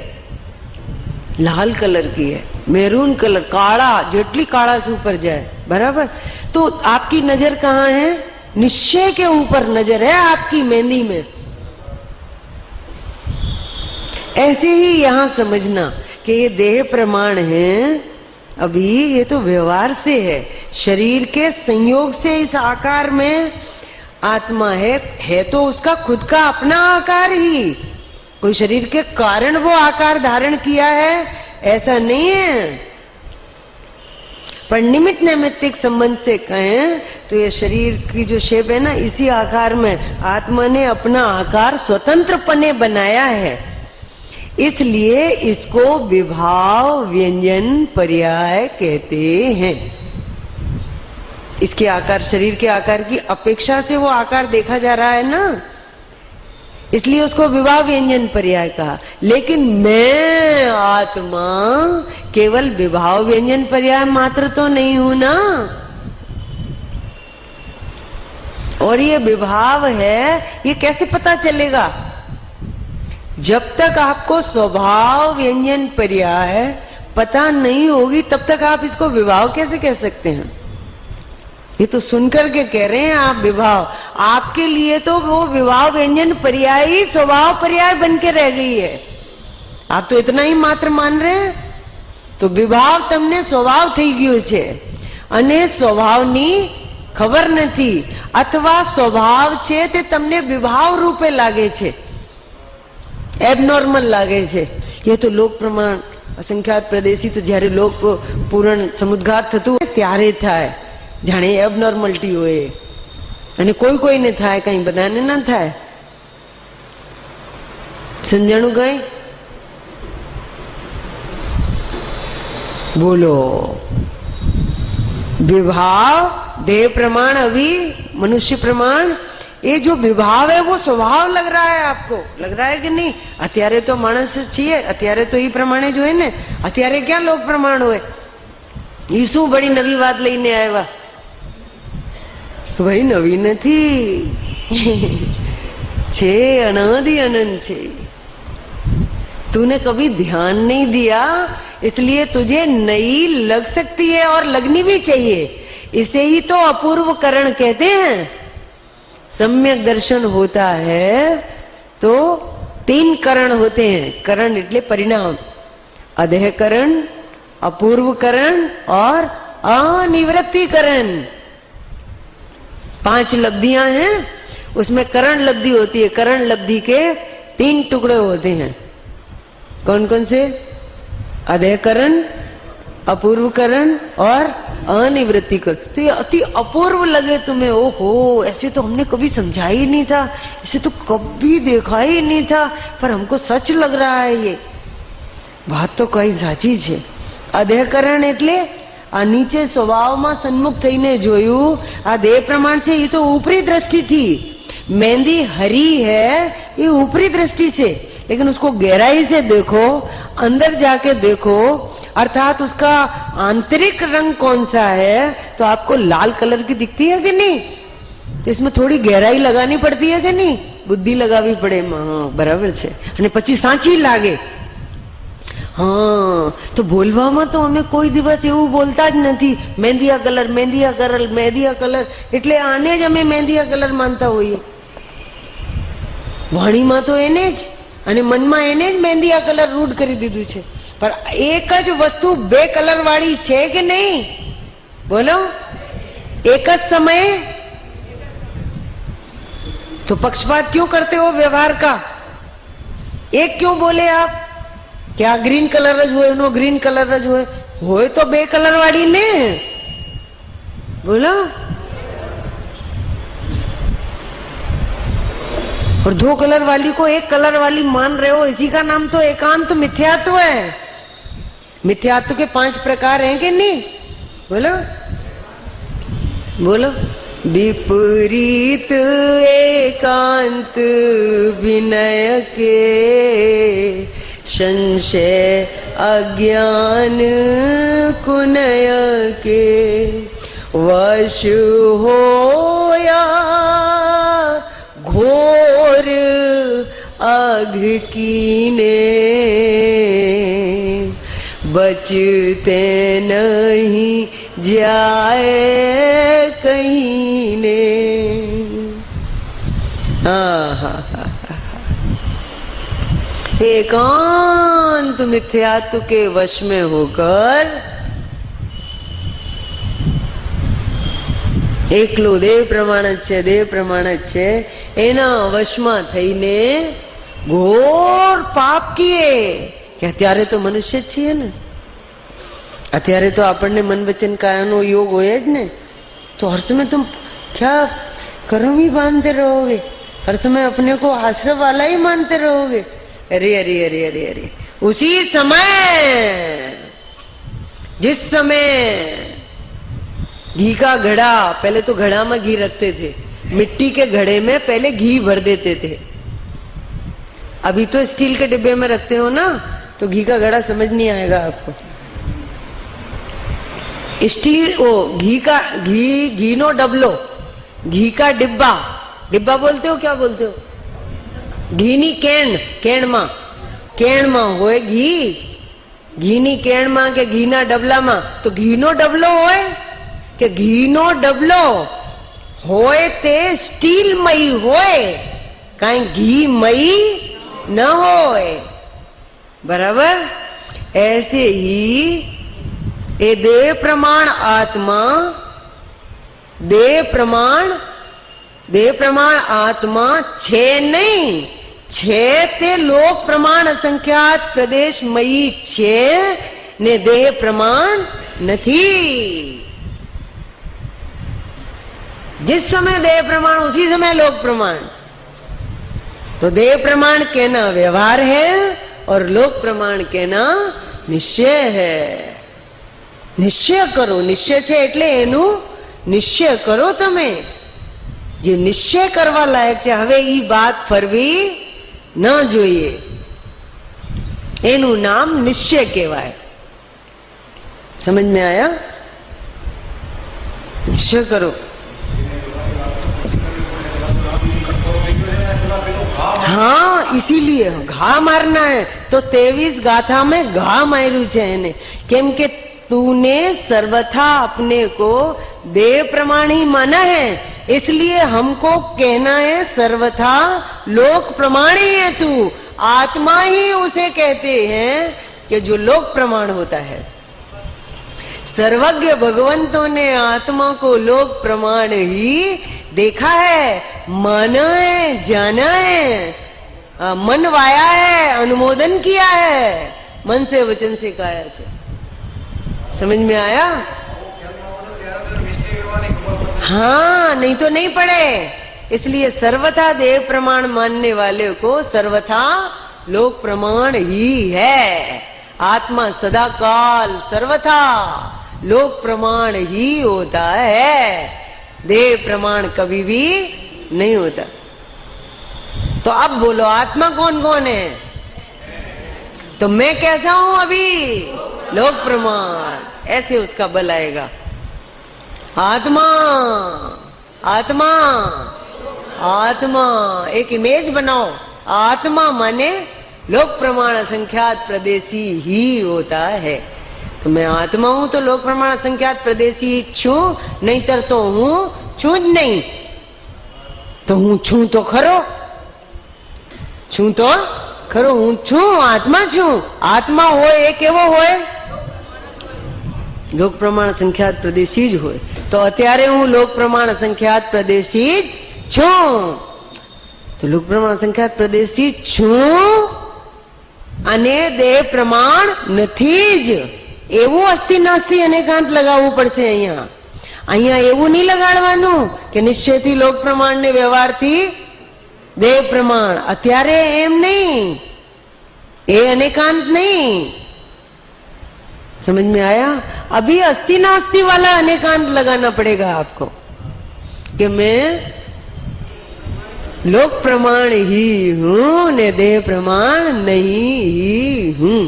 लाल कलर की है, मैरून कलर, काड़ा, जेटली काड़ा से ऊपर जाए, बराबर। तो आपकी नजर कहां है? निश्चय के ऊपर नजर है आपकी मेहंदी में। ऐसे ही यहां समझना कि ये देह प्रमाण है, अभी ये तो व्यवहार से है, शरीर के संयोग से इस आकार में आत्मा है तो उसका खुद का अपना आकार ही, कोई शरीर के कारण वो आकार धारण किया है ऐसा नहीं है। पर निमित्त नैमित्तिक संबंध से कहें तो ये शरीर की जो शेप है ना, इसी आकार में आत्मा ने अपना आकार स्वतंत्रपने बनाया है। इसलिए इसको विभाव व्यंजन पर्याय कहते हैं। इसके आकार, शरीर के आकार की अपेक्षा से वो आकार देखा जा रहा है ना, इसलिए उसको विभाव व्यंजन पर्याय कहा। लेकिन मैं आत्मा केवल विभाव व्यंजन पर्याय मात्र तो नहीं हूं ना। और ये विभाव है, ये कैसे पता चलेगा? जब तक आपको स्वभाव व्यंजन पर्याय पता नहीं होगी तब तक आप इसको विभाव कैसे कह सकते हैं? ये तो सुनकर के कह रहे हैं आप विभाव, आपके लिए तो वो विभाव व्यंजन पर्याय ही स्वभाव पर्याय बन के रह गई है। आप तो इतना ही मात्र मान रहे हैं। तो विभाव तमने स्वभाव થઈ ગયો છે અને સ્વભાવની ખબર નથી, અથવા સ્વભાવ છે તે તમને વિભાવ રૂપે લાગે છે, એબનોર્મલ લાગે છે। ये तो लोक प्रमाण असंख्यात प्रदेशी तो जયારે लोक पूर्ण समुद्घात થતું હોય ત્યારે થાય, જાણે એબનોર્મલિટી હોય અને કોઈ કોઈને થાય, કઈ બધાને ના થાય। સમજાણું કઈ? बोलो। विभाव देह प्रमाण, अभी मनुष्य प्रमाण, ये जो विभाव है वो स्वभाव लग रहा है आपको, लग रहा है कि नहीं? अत्यारे तो मानस छे, अत्यारे तो ई प्रमाणे जो है ने, अत्यारे क्या लोक प्रमाण होय? ई शू बड़ी नवी बात लईने आव्या? भाई नवी नहीं छे, अनादि अनंत छे। तूने कभी ध्यान नहीं दिया, इसलिए तुझे नई लग सकती है और लगनी भी चाहिए। इसे ही तो अपूर्व करण कहते हैं। सम्यक दर्शन होता है तो 3 करण होते हैं। करण એટલે परिणाम, अदेह करण, अपूर्व करण और अनिवृत्ति करण। 5 लब्धियां हैं, उसमें करण लब्धि होती है। करण लब्धि के 3 टुकड़े होते हैं। कौन कौन से? अधेयकरण, अपूर्वकरण और अनिवृत्तिकरण। तो ये अति अपूर्व लगे तुम्हें, ओहो ऐसे तो हमने कभी समझा ही नहीं था, इसे तो कभी देखा ही नहीं था, पर हमको सच लग रहा है। ये बात तो कई साची है। अधेयकरण એટલે આ નીચે સ્વભાવમાં સન્મુખ થઈને જોયું, આ દેહ પ્રમાણ છે એ તો ઉપરી દ્રષ્ટિ थी। मेहंदी हरी है ये ऊपरी दृष्टि से, लेकिन उसको गहराई से देखो, अंदर जाके देखो, अर्थात उसका आंतरिक रंग कौन सा है, तो आपको लाल कलर की दिखती है कि नहीं? तो इसमें थोड़ी गहराई लगानी पड़ती है कि नहीं? बुद्धि लगावी पड़े। हाँ बराबर है। અને પછી સાચી લાગે। हाँ तो बोलवामां तो અમે કોઈ દિવસ એવું બોલતા જ નથી, મહેંદીયા કલર, મહેંદીયા કલર, મહેંદીયા કલર, એટલે આને જ અમે મહેંદીયા કલર માનતા હોઈએ। વાણીમાં તો એને જ અને મનમાં એને જ મહેંદીયા કલર રૂઢ કરી દીધું છે। पर एक ज वस्तु 2 कलर वाली है कि नहीं? बोलो। एक ज समय तो पक्षपात क्यों करते हो व्यवहार का? एक क्यों बोले आप? क्या ग्रीन कलर ज होय, नो ग्रीन कलर ज होय तो 2 कलर वाली ने। बोलो। और 2 कलर वाली को 1 कलर वाली मान रहे हो, इसी का नाम तो एकांत मिथ्यात्व है। मिथ्यात्व के 5 प्रकार हैं कि नहीं? बोलो बोलो। विपरीत एकांत विनय के, संशय अज्ञान कुनय के, वश होया घोर अघ कीने, बचते नहीं जाए कहीं ने। एकांत मिथ्यात्व के वश में होकर એકલો દેહ પ્રમાણ જ છે, દેહ પ્રમાણ જ છે, એના વશમાં થઈને ઘોર પાપ કિए। કે અત્યારે તો મનુષ્ય જ છીએ ને, અત્યારે તો આપણને મન વચન કાયાનો योग હોય જ ને, तो हर समय तुम क्या कर्म ही बांधते रहोगे, हर समय अपने को आश्रय वाला ही मानते रहोगे। अरे अरे अरे अरे अरे, उसी समय जिस समय घी का घड़ा, पहले तो घड़ा में घी रखते थे, मिट्टी के घड़े में पहले घी भर देते थे। अभी तो स्टील के डिब्बे में रखते हो ना, तो घी का घड़ा समझ नहीं आएगा आपको। स्टील वो घी का घी नो डबलो, घी का डिब्बा, डिब्बा बोलते हो क्या बोलते हो? घी नी केण, केण मां होय घी, घी नी केण मां के घी ना डबला मां, तो घी नो डबलो होय के घी नो डबलो होय ते स्टील मई होय, कहीं घी मई न होय। बराबर। ऐसे ही ये देह प्रमाण आत्मा, देह प्रमाण आत्मा छे नहीं, छे ते लोक प्रमाण असंख्यात प्रदेश मई छे ने देह प्रमाण नहीं। जिस समय देह प्रमाण उसी समय लोक प्रमाण। तो देह प्रमाण कहना व्यवहार है और लोक प्रमाण कहना निश्चय है। निश्चय करो, निश्चय छे એટલે એનું નિશ્ચય કરો તમે। જે નિશ્ચય કરવા લાયક છે, હવે ઈ વાત ફરવી ન જોઈએ. એનું નામ નિશ્ચય કહેવાય. समझ में आया? निश्चय करो. हाँ, इसीलिए घा मारना है. तो 23 गाथा में घा मारू છે એને. કેમ કે तूने सर्वथा अपने को देह प्रमाण ही माना है, इसलिए हमको कहना है सर्वथा लोक प्रमाण ही है तू. आत्मा ही उसे कहते हैं कि जो लोक प्रमाण होता है. सर्वज्ञ भगवंतों ने आत्मा को लोक प्रमाण ही देखा है, माना है, जाना है, मन वाया है, अनुमोदन किया है, मन से वचन से काया से. समझ में आया? हाँ, नहीं तो नहीं पड़े. इसलिए सर्वथा देव प्रमाण मानने वाले को सर्वथा लोक प्रमाण ही है. आत्मा सदा काल सर्वथा लोक प्रमाण ही होता है, देव प्रमाण कभी भी नहीं होता. तो अब बोलो, आत्मा कौन कौन है? तो मैं कैसा हूं अभी? लोक प्रमाण. ऐसे उसका बल आएगा. आत्मा आत्मा आत्मा, एक इमेज बनाओ. आत्मा माने लोक प्रमाण असंख्यात प्रदेशी ही होता है. तो मैं आत्मा हूं तो लोक प्रमाण असंख्यात प्रदेशी छू, नहीं तर तो हूं छू ज नहीं. तो हूं छू तो खरो, छू तो खरो. हूं छू, आत्मा छू. आत्मा होय એ કેવો હોય? લોક પ્રમાણ સંખ્યાત પ્રદેશી જ હોય. તો અત્યારે હું લોક પ્રમાણ સંખ્યાત પ્રદેશી જ છું. તો લોક પ્રમાણ સંખ્યાત પ્રદેશી છું અને દેહ પ્રમાણ નથી જ. એવું અસ્થિ નાસ્તિ અનેકાંત લગાવવું પડશે અહીંયા. અહીંયા એવું નહીં લગાડવાનું કે નિશ્ચયથી લોક પ્રમાણ ને વ્યવહારથી દેહ પ્રમાણ. અત્યારે એમ નહીં, એ अनेकांत नहीं. समझ में आया? अभी अस्थि नास्ति वाला अनेकांत लगाना पड़ेगा आपको कि मैं लोक प्रमाण ही हूं ने देह प्रमाण नहीं ही हूं.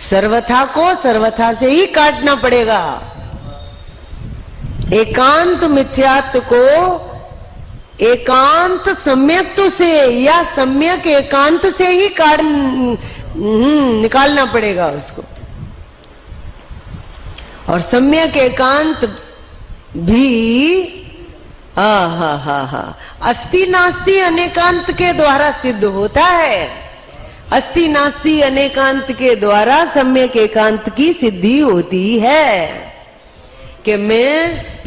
सर्वथा को सर्वथा से ही काटना पड़ेगा. एकांत मिथ्यात्व को एकांत सम्यक्त्व से या सम्यक एकांत से ही निकालना पड़ेगा उसको. और सम्यक एकांत भी अस्थि नास्ति अनेकांत के द्वारा सिद्ध होता है. अस्थि नास्ति अनेकांत के द्वारा सम्यक एकांत की सिद्धि होती है कि मैं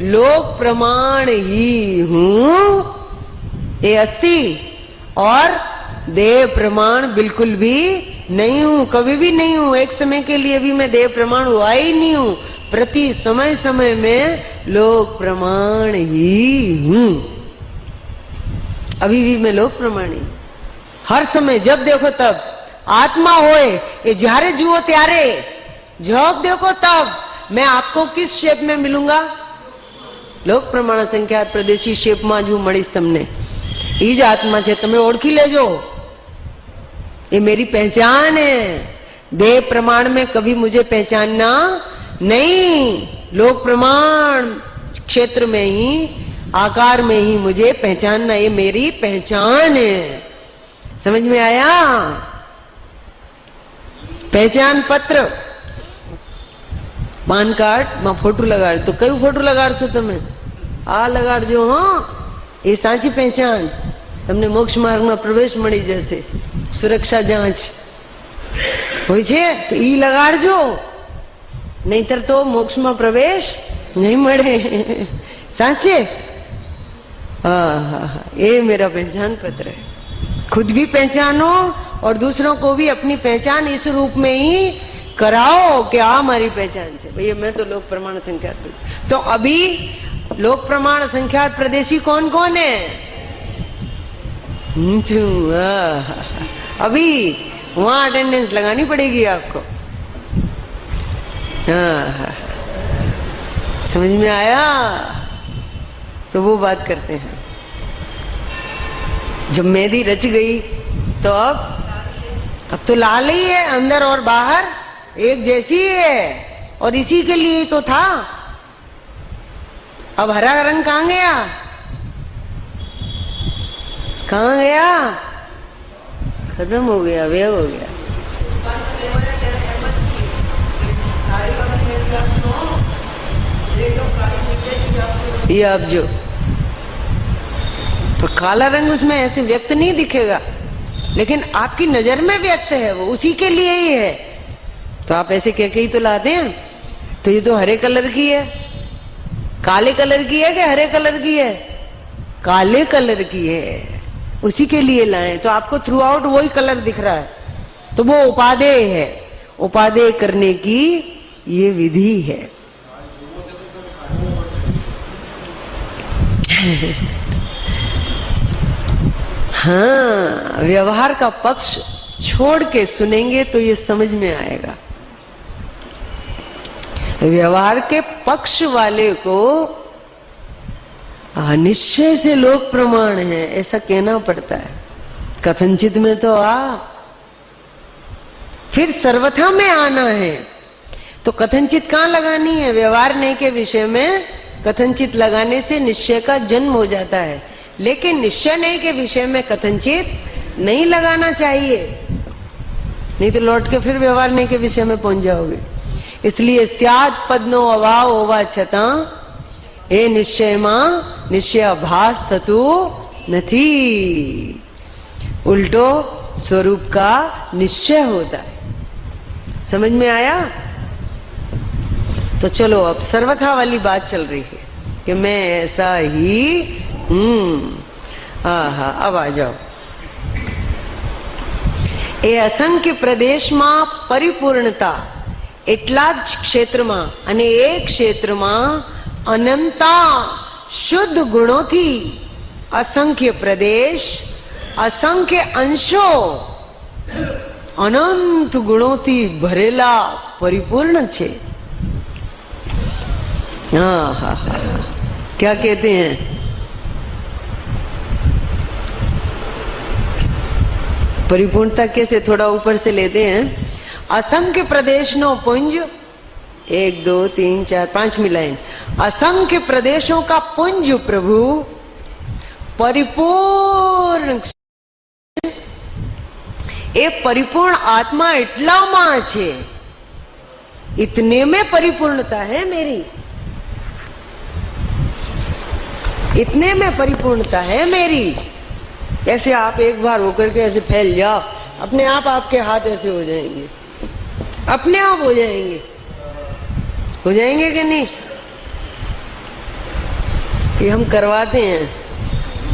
लोक प्रमाण ही हूं, ये अस्थि, और देह प्रमाण बिल्कुल भी नहीं हूं, कभी भी नहीं हूं. एक समय के लिए भी मैं देह प्रमाण हुआ ही नहीं हूं. प्रति समय समय में लोक प्रमाण ही हूं. अभी भी मैं लोक प्रमाण ही. हर समय जब देखो तब आत्मा होए, ये જ્યારે જુઓ ત્યારે, जब देखो तब मैं आपको किस शेप में मिलूंगा? लोक प्रमाण संख्यात प्रदेशी शेप में जो મળીશ તમને. ई ज आत्मा છે, તમે ઓળખી લેજો. ये मेरी पहचान है. देह प्रमाण में कभी मुझे पहचानना नहीं. लोक प्रमाण क्षेत्र में ही, आकार में ही मुझे पहचानना, ये मेरी पहचान है. समझ में आया? पहचान पत्र, पान कार्ड में फोटो लगाड़. तो क्यों फोटो लगाड़शो તમે? आ लगाड़जो. हाँ, ये साची पहचान. તમને મોક્ષ માર્ગમાં પ્રવેશ મળી જશે. સુરક્ષા જાંચ હોય છે તો ઈ લગાડજો, નહીતર તો મોક્ષમાં પ્રવેશ નહીં મળે. સાચે? ये मेरा पहचान पत्र है. खुद भी पहचानो और दूसरों को भी अपनी पहचान इस रूप में ही कराओ कि आ हमारी पहचान है भैया, मैं तो लोक प्रमाण संख्यात. तो अभी लोक प्रमाण संख्यात प्रदेशी कौन कौन है? अभी वहां अटेंडेंस लगानी पड़ेगी आपको. समझ में आया? तो वो बात करते हैं. जब मेहंदी रच गई तो अब तो लाल ही है, अंदर और बाहर एक जैसी है, और इसी के लिए तो था। अब हरा रंग कहां गया? कहां गया? खत्म हो गया, व्यय हो गया। ये अब जो तो काला रंग उसमें ऐसे व्यक्त नहीं दिखेगा, लेकिन आपकी नजर में व्यक्त है, वो उसी के लिए ही है। तो आप ऐसे कह के ही तो लाते हैं। तो ये तो हरे कलर की है, काले कलर की है कि हरे कलर की है? काले कलर की है, उसी के लिए लाए। तो आपको थ्रू आउट वही कलर दिख रहा है, तो वो उपादेय है। उपादेय करने की ये विधि है। हाँ, व्यवहार का पक्ष छोड़ के सुनेंगे तो ये समझ में आएगा। व्यवहार के पक्ष वाले को निश्चय से लोक प्रमाण है ऐसा कहना पड़ता है। कथनचित में तो फिर सर्वथा में आना है। तो कथनचित कहां लगानी है? व्यवहार नहीं के विषय में कथनचित लगाने से निश्चय का जन्म हो जाता है, लेकिन निश्चय नहीं के विषय में कथनचित नहीं लगाना चाहिए, नहीं तो लौट के फिर व्यवहार नहीं के विषय में पहुंच जाओगे। इसलिए स्याद पदनो अभाव होवा छता ए निश्चय मां निश्चय अभास ततु नहीं। उल्टो स्वरूप का निश्चय होता है। समझ में आया? तो चलो अब सर्वथा वाली बात चल रही है कि मैं ऐसा ही अब आ जाओ। એ અસંખ્ય પ્રદેશમાં પરિપૂર્ણતા એટલા જ ક્ષેત્રમાં અને એ ક્ષેત્રમાં અનંતા શુદ્ધ ગુણોથી અસંખ્ય પ્રદેશ અસંખ્ય અંશો અનંત ગુણોથી ભરેલા પરિપૂર્ણ છે। हाँ, क्या कहते हैं? परिपूर्णता कैसे? थोड़ा ऊपर से लेते हैं। असंख्य प्रदेश नो पुंज, 1 2 3 4 5 मिलाएं। असंख्य प्रदेशों का पुंज प्रभु परिपूर्ण, ए परिपूर्ण आत्मा એટલામાં છે, इतने में परिपूर्णता है मेरी, इतने में परिपूर्णता है मेरी। ऐसे आप एक बार होकर के ऐसे फैल जाओ, अपने आप आपके हाथ ऐसे हो जाएंगे, अपने आप हो जाएंगे। हो जाएंगे कि नहीं? कि हम करवाते हैं,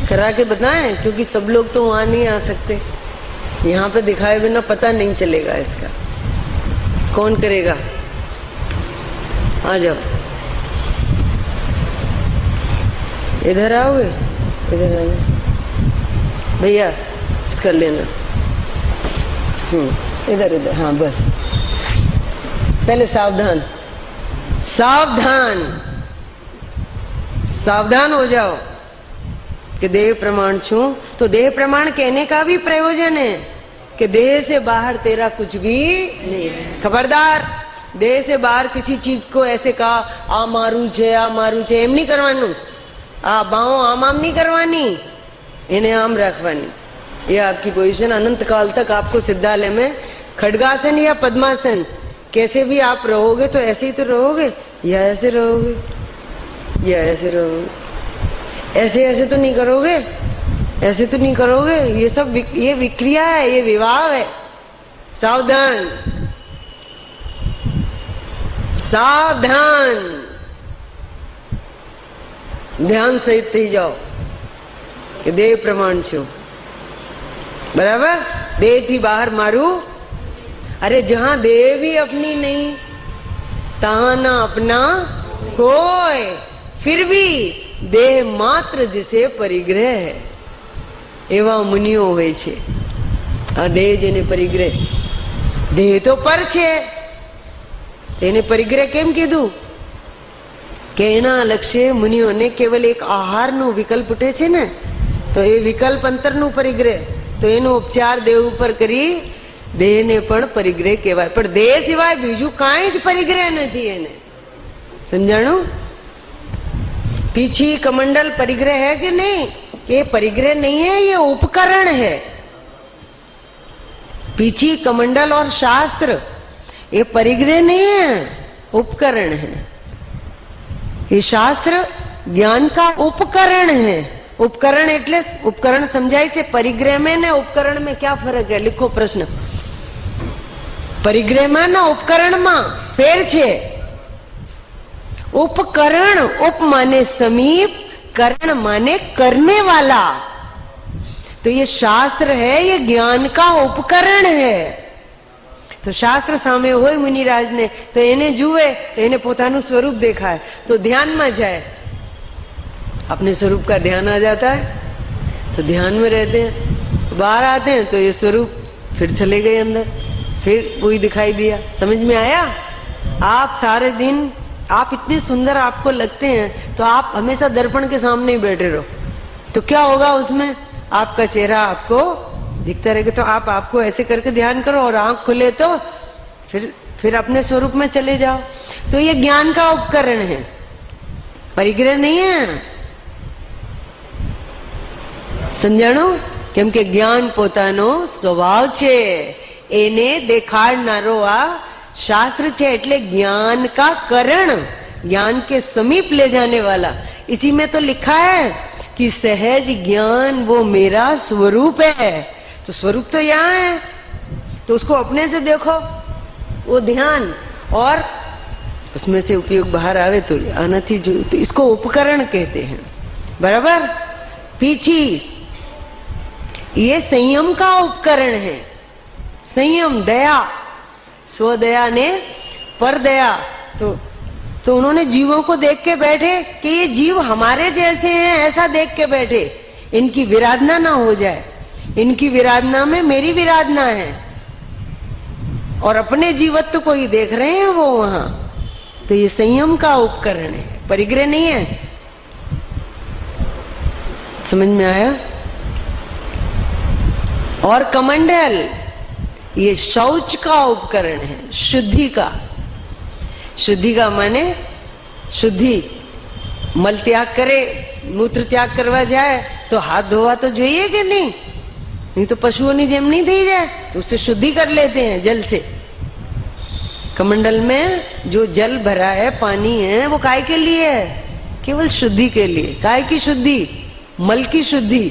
करा के बताएं, क्योंकि सब लोग तो वहां नहीं आ सकते। यहाँ पे दिखाए बिना पता नहीं चलेगा इसका। कौन करेगा? आ जाओ, इधर आओगे, इधर आ जाओ भैया, कर लेना। इधर इधर, हाँ बस। पहले सावधान, सावधान, सावधान हो जाओ कि देह प्रमाण छू। तो देह प्रमाण कहने का भी प्रयोजन है कि देह से बाहर तेरा कुछ भी नहीं। खबरदार, देह से बाहर किसी चीज को ऐसे कहा आ मारू छे एम नहीं करवानू। आ बाओ आम नहीं करवानी, इन्हें आम रखवानी। ये आपकी पोजीशन अनंत काल तक आपको सिद्धालय में खड्गासन या पद्मासन, कैसे भी आप रहोगे तो ऐसे ही तो रहोगे, या ऐसे रहोगे, या ऐसे रहोगे। ऐसे ऐसे तो नहीं करोगे, ऐसे तो नहीं करोगे। ये सब ये विक्रिया है, ये विवाह है। सावधान, सावधान, ध्यान सहित थी जाओ कि देह प्रमाण छो। बराबर? देह थी बाहर मारू। अरे जहां देह भी अपनी नहीं, तहां ना अपना कोई, फिर भी देह मात्र जिसे परिग्रह है, एवा मुनियो होय छे। आ देह जेने परिग्रह, देह तो पर छे, તેને પરિગ્રહ કેમ કીધું? કે એના લક્ષ્ય મુનિઓને કેવલ એક આહારનો વિકલ્પ ઉઠે છે ને, તો એ વિકલ્પ અંતરનું પરિગ્રહ, તો એનો ઉપચાર દેહ ઉપર કરી દેહને પણ પરિગ્રહ કહેવાય. પણ દેહ સિવાય બીજું કાંઈ જ પરિગ્રહ નથી એને. समझाणु? पीछी कमंडल परिग्रह है कि नहीं? ये परिग्रह नहीं है, ये उपकरण है. पीछी कमंडल और शास्त्र ये परिग्रह नहीं है, उपकरण है. ये शास्त्र ज्ञान का उपकरण है. उपकरण એટલે ઉપકરણ સમજાય છે. પરિગ્રહ में ને उपकरण में क्या फर्क है? लिखो प्रश्न. परिग्रह में ना उपकरण में फेर છે. उपकरण, उप माने समीप, करण माने करने वाला. तो ये शास्त्र है, ये ज्ञान का उपकरण है. तो शास्त्र सामे होय मुनिराज ने तो एने जुए तो एने पोताનું स्वरूप देखाय तो ध्यान में जाए. अपने स्वरूप का ध्यान आ जाता है तो ध्यान में रहते हैं. बाहर आते हैं तो ये स्वरूप फिर चले गए अंदर, फिर वही दिखाई दिया. समझ में आया? आप सारे दिन आप इतने सुंदर आपको लगते हैं तो आप हमेशा दर्पण के सामने ही बैठे रहो तो क्या होगा? उसमें आपका चेहरा आपको दिखता रहेगा. तो आप आपको ऐसे करके ध्यान करो और आंख खुले तो फिर अपने स्वरूप में चले जाओ. तो ये ज्ञान का उपकरण है, परिग्रह नहीं है. समझाणु? કેમ કે જ્ઞાન પોતાનો સ્વભાવ છે, એને દેખાડનારો આ शास्त्र है. એટલે ज्ञान का करण, ज्ञान के समीप ले जाने वाला. इसी में तो लिखा है कि सहज ज्ञान वो मेरा स्वरूप है. तो स्वरूप तो यहाँ है, तो उसको अपने से देखो, वो ध्यान, और उसमें से उपयोग बाहर आवे तो आना थी जो. तो इसको उपकरण कहते हैं. बराबर? पीछी ये संयम का उपकरण है. संयम, दया, स्वदया ने पर दया. तो उन्होंने जीवों को देख के बैठे कि ये जीव हमारे जैसे हैं, ऐसा देख के बैठे. इनकी विराधना ना हो जाए. इनकी विराधना में मेरी विराधना है, और अपने जीवत्व को ही देख रहे हैं वो वहां. तो ये संयम का उपकरण है, परिग्रह नहीं है. समझ में आया? और कमंडल ये शौच का उपकरण है, शुद्धि का. शुद्धि का माने शुद्धि. मल त्याग करे, मूत्र त्याग करवा जाए तो हाथ धोवा तो જોઈએ कि नहीं? नहीं तो पशुओं જેમ नहीं થઈ जाए तो उससे शुद्धि कर लेते हैं जल से. कमंडल में जो जल भरा है, पानी है, वो काय के लिए है? केवल शुद्धि के लिए. काय की शुद्धि? मल की शुद्धि.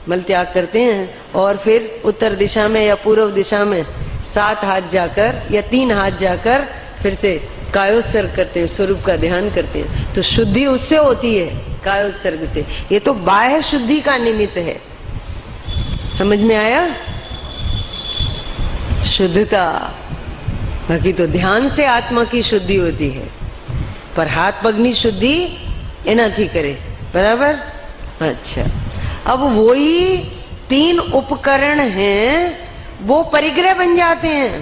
मल त्याग करते हैं और फिर उत्तर दिशा में या पूर्व दिशा में 7 हाथ जाकर या 3 हाथ जाकर फिर से कायोत्सर्ग करते हैं, स्वरूप का ध्यान करते हैं. तो शुद्धि उससे होती है, कायोत्सर्ग से. ये तो बाह्य शुद्धि का निमित्त है. समझ में आया? शुद्धता. बाकी तो ध्यान से आत्मा की शुद्धि होती है, पर हाथ पगनी शुद्धि एनाथी करे. बराबर? अच्छा. अब वही 3 उपकरण हैं, वो परिग्रह बन जाते हैं.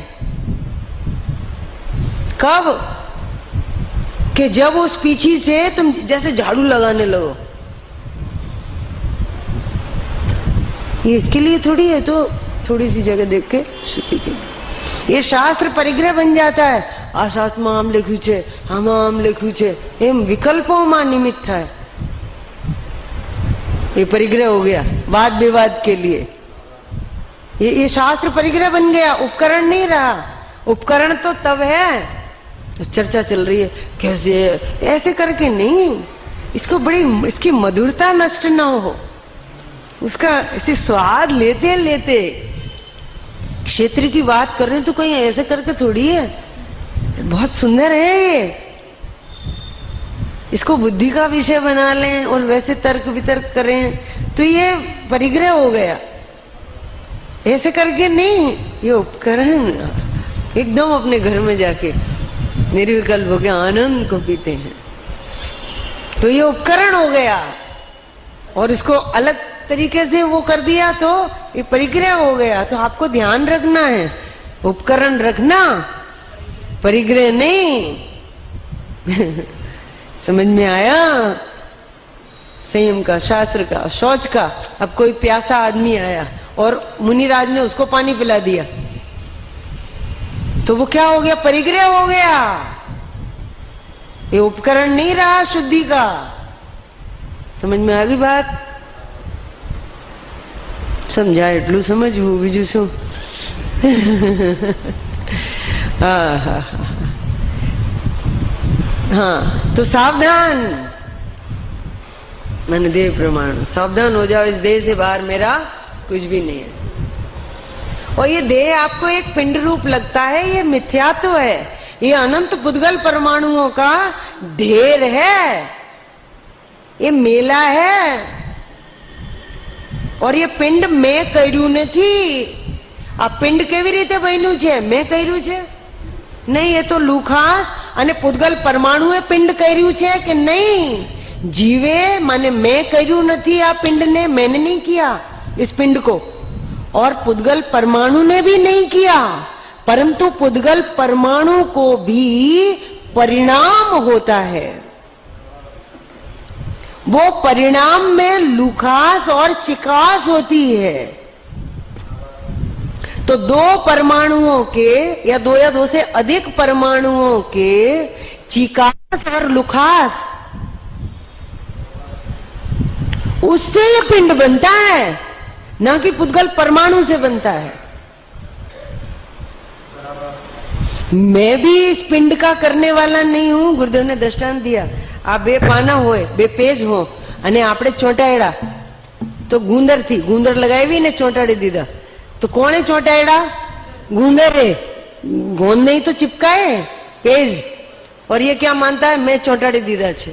कब? कि जब उस पीछी से तुम जैसे झाड़ू लगाने लगो. ये इसके लिए थोड़ी है, तो थोड़ी सी जगह देख के शुद्धि के लिए ये शास्त्र परिग्रह बन जाता है. आ शास्त्र में आम लिख्યું છે, આમાં આમ लिख्યું છે, એમ વિકલ્પોમાં નિમિત્ત થાય. ये परिग्रह हो गया वाद विवाद के लिए. ये शास्त्र परिग्रह बन गया, उपकरण नहीं रहा. उपकरण तो तब है. तो चर्चा चल रही है कैसे, ऐसे करके नहीं. इसको बड़ी, इसकी मधुरता नष्ट ना हो, उसका ऐसे स्वाद लेते लेते. क्षेत्र की बात कर रहे हैं तो कहीं ऐसे करके थोड़ी है. बहुत सुंदर है ये. इसको बुद्धि का विषय बना लें और वैसे तर्क वितर्क करें तो ये परिग्रह हो गया. ऐसे करके नहीं. ये उपकरण एकदम अपने घर में जाके निर्विकल्प हो गया, आनंद को पीते हैं. तो ये उपकरण हो गया, और इसको अलग तरीके से वो कर दिया तो ये परिग्रह हो गया. तो आपको ध्यान रखना है, उपकरण रखना, परिग्रह नहीं. समझ में आया? संयम का, शास्त्र का, शौच का। अब कोई प्यासा आदमी आया और मुनिराज ने उसको पानी पिला दिया तो वो क्या हो गया? परिग्रह हो गया। ये उपकरण नहीं रहा शुद्धि का। समझ में आ गई बात? समझा એટલું સમજવું, બીજું શું? हाँ, तो सावधान मैंने देह प्रमाण, सावधान हो जाओ, इस देह से बाहर मेरा कुछ भी नहीं है। और ये देह आपको एक पिंड रूप लगता है, ये मिथ्यात्व है, ये अनंत पुद्गल परमाणुओं का ढेर है, ये मेला है। और ये पिंड मैं કર્યું નથી। આ પિંડ કેવી રીતે બન્યું છે? મેં કર્યું છે? नहीं, ये तो लूखास અને પુદ્ગલ પરમાણુએ પિંડ કર્યું છે કે नहीं? जीवे माने मैं કર્યું નથી આ पिंड ने, मैंने नहीं किया इस पिंड को, और पुद्गल परमाणु ने भी नहीं किया, परंतु पुद्गल परमाणु को भी परिणाम होता है। वो परिणाम में लुखास और चिकास होती है। तो दो परमाणुओं के या दो से अधिक परमाणुओं के चिकास और लुखास, उससे ये पिंड बनता है, ना कि पुद्गल परमाणु से बनता है। मैं भी इस पिंड का करने वाला नहीं हूं। गुरुदेव ने दृष्टांत दिया, आ बे पाना होय, बे पेज हो અને આપણે ચોંટાડ્યા તો ગુંદર થી ગુંદર લગાવી ને ચોંટાડી દીધા તો કોણે ચોંટાડ્યા? ગુંદરે। गोंद नहीं तो चिपकाए पेज, और ये क्या मानता है? मैं ચોંટાડી દીધા છે।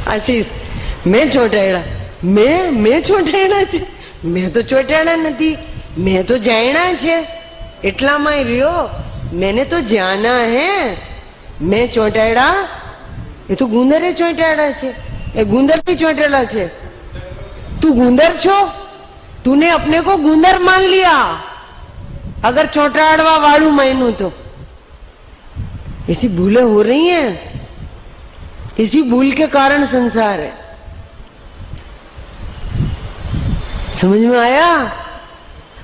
आशीष, मैं ચોંટાડ્યા, मैं ચોંટાડ્યા છે? मैं तो ચોંટાડ્યા નથી, मैं तो જાણ્યા છે। એટલામાં રહ્યો, मैंने तो जाना है, मैं ચોંટાડ્યા? ये तो गुंदरे ચોંટાડ્યા છે, ये गुंदर भी ચોંટેલા છે। तू गुंदर छो? तूने अपने को गुंदर मान लिया अगर ચોંટાડવા वालू मानू तो। ऐसी भूलें हो रही हैं, इसी भूल के कारण संसार है। समझ में आया?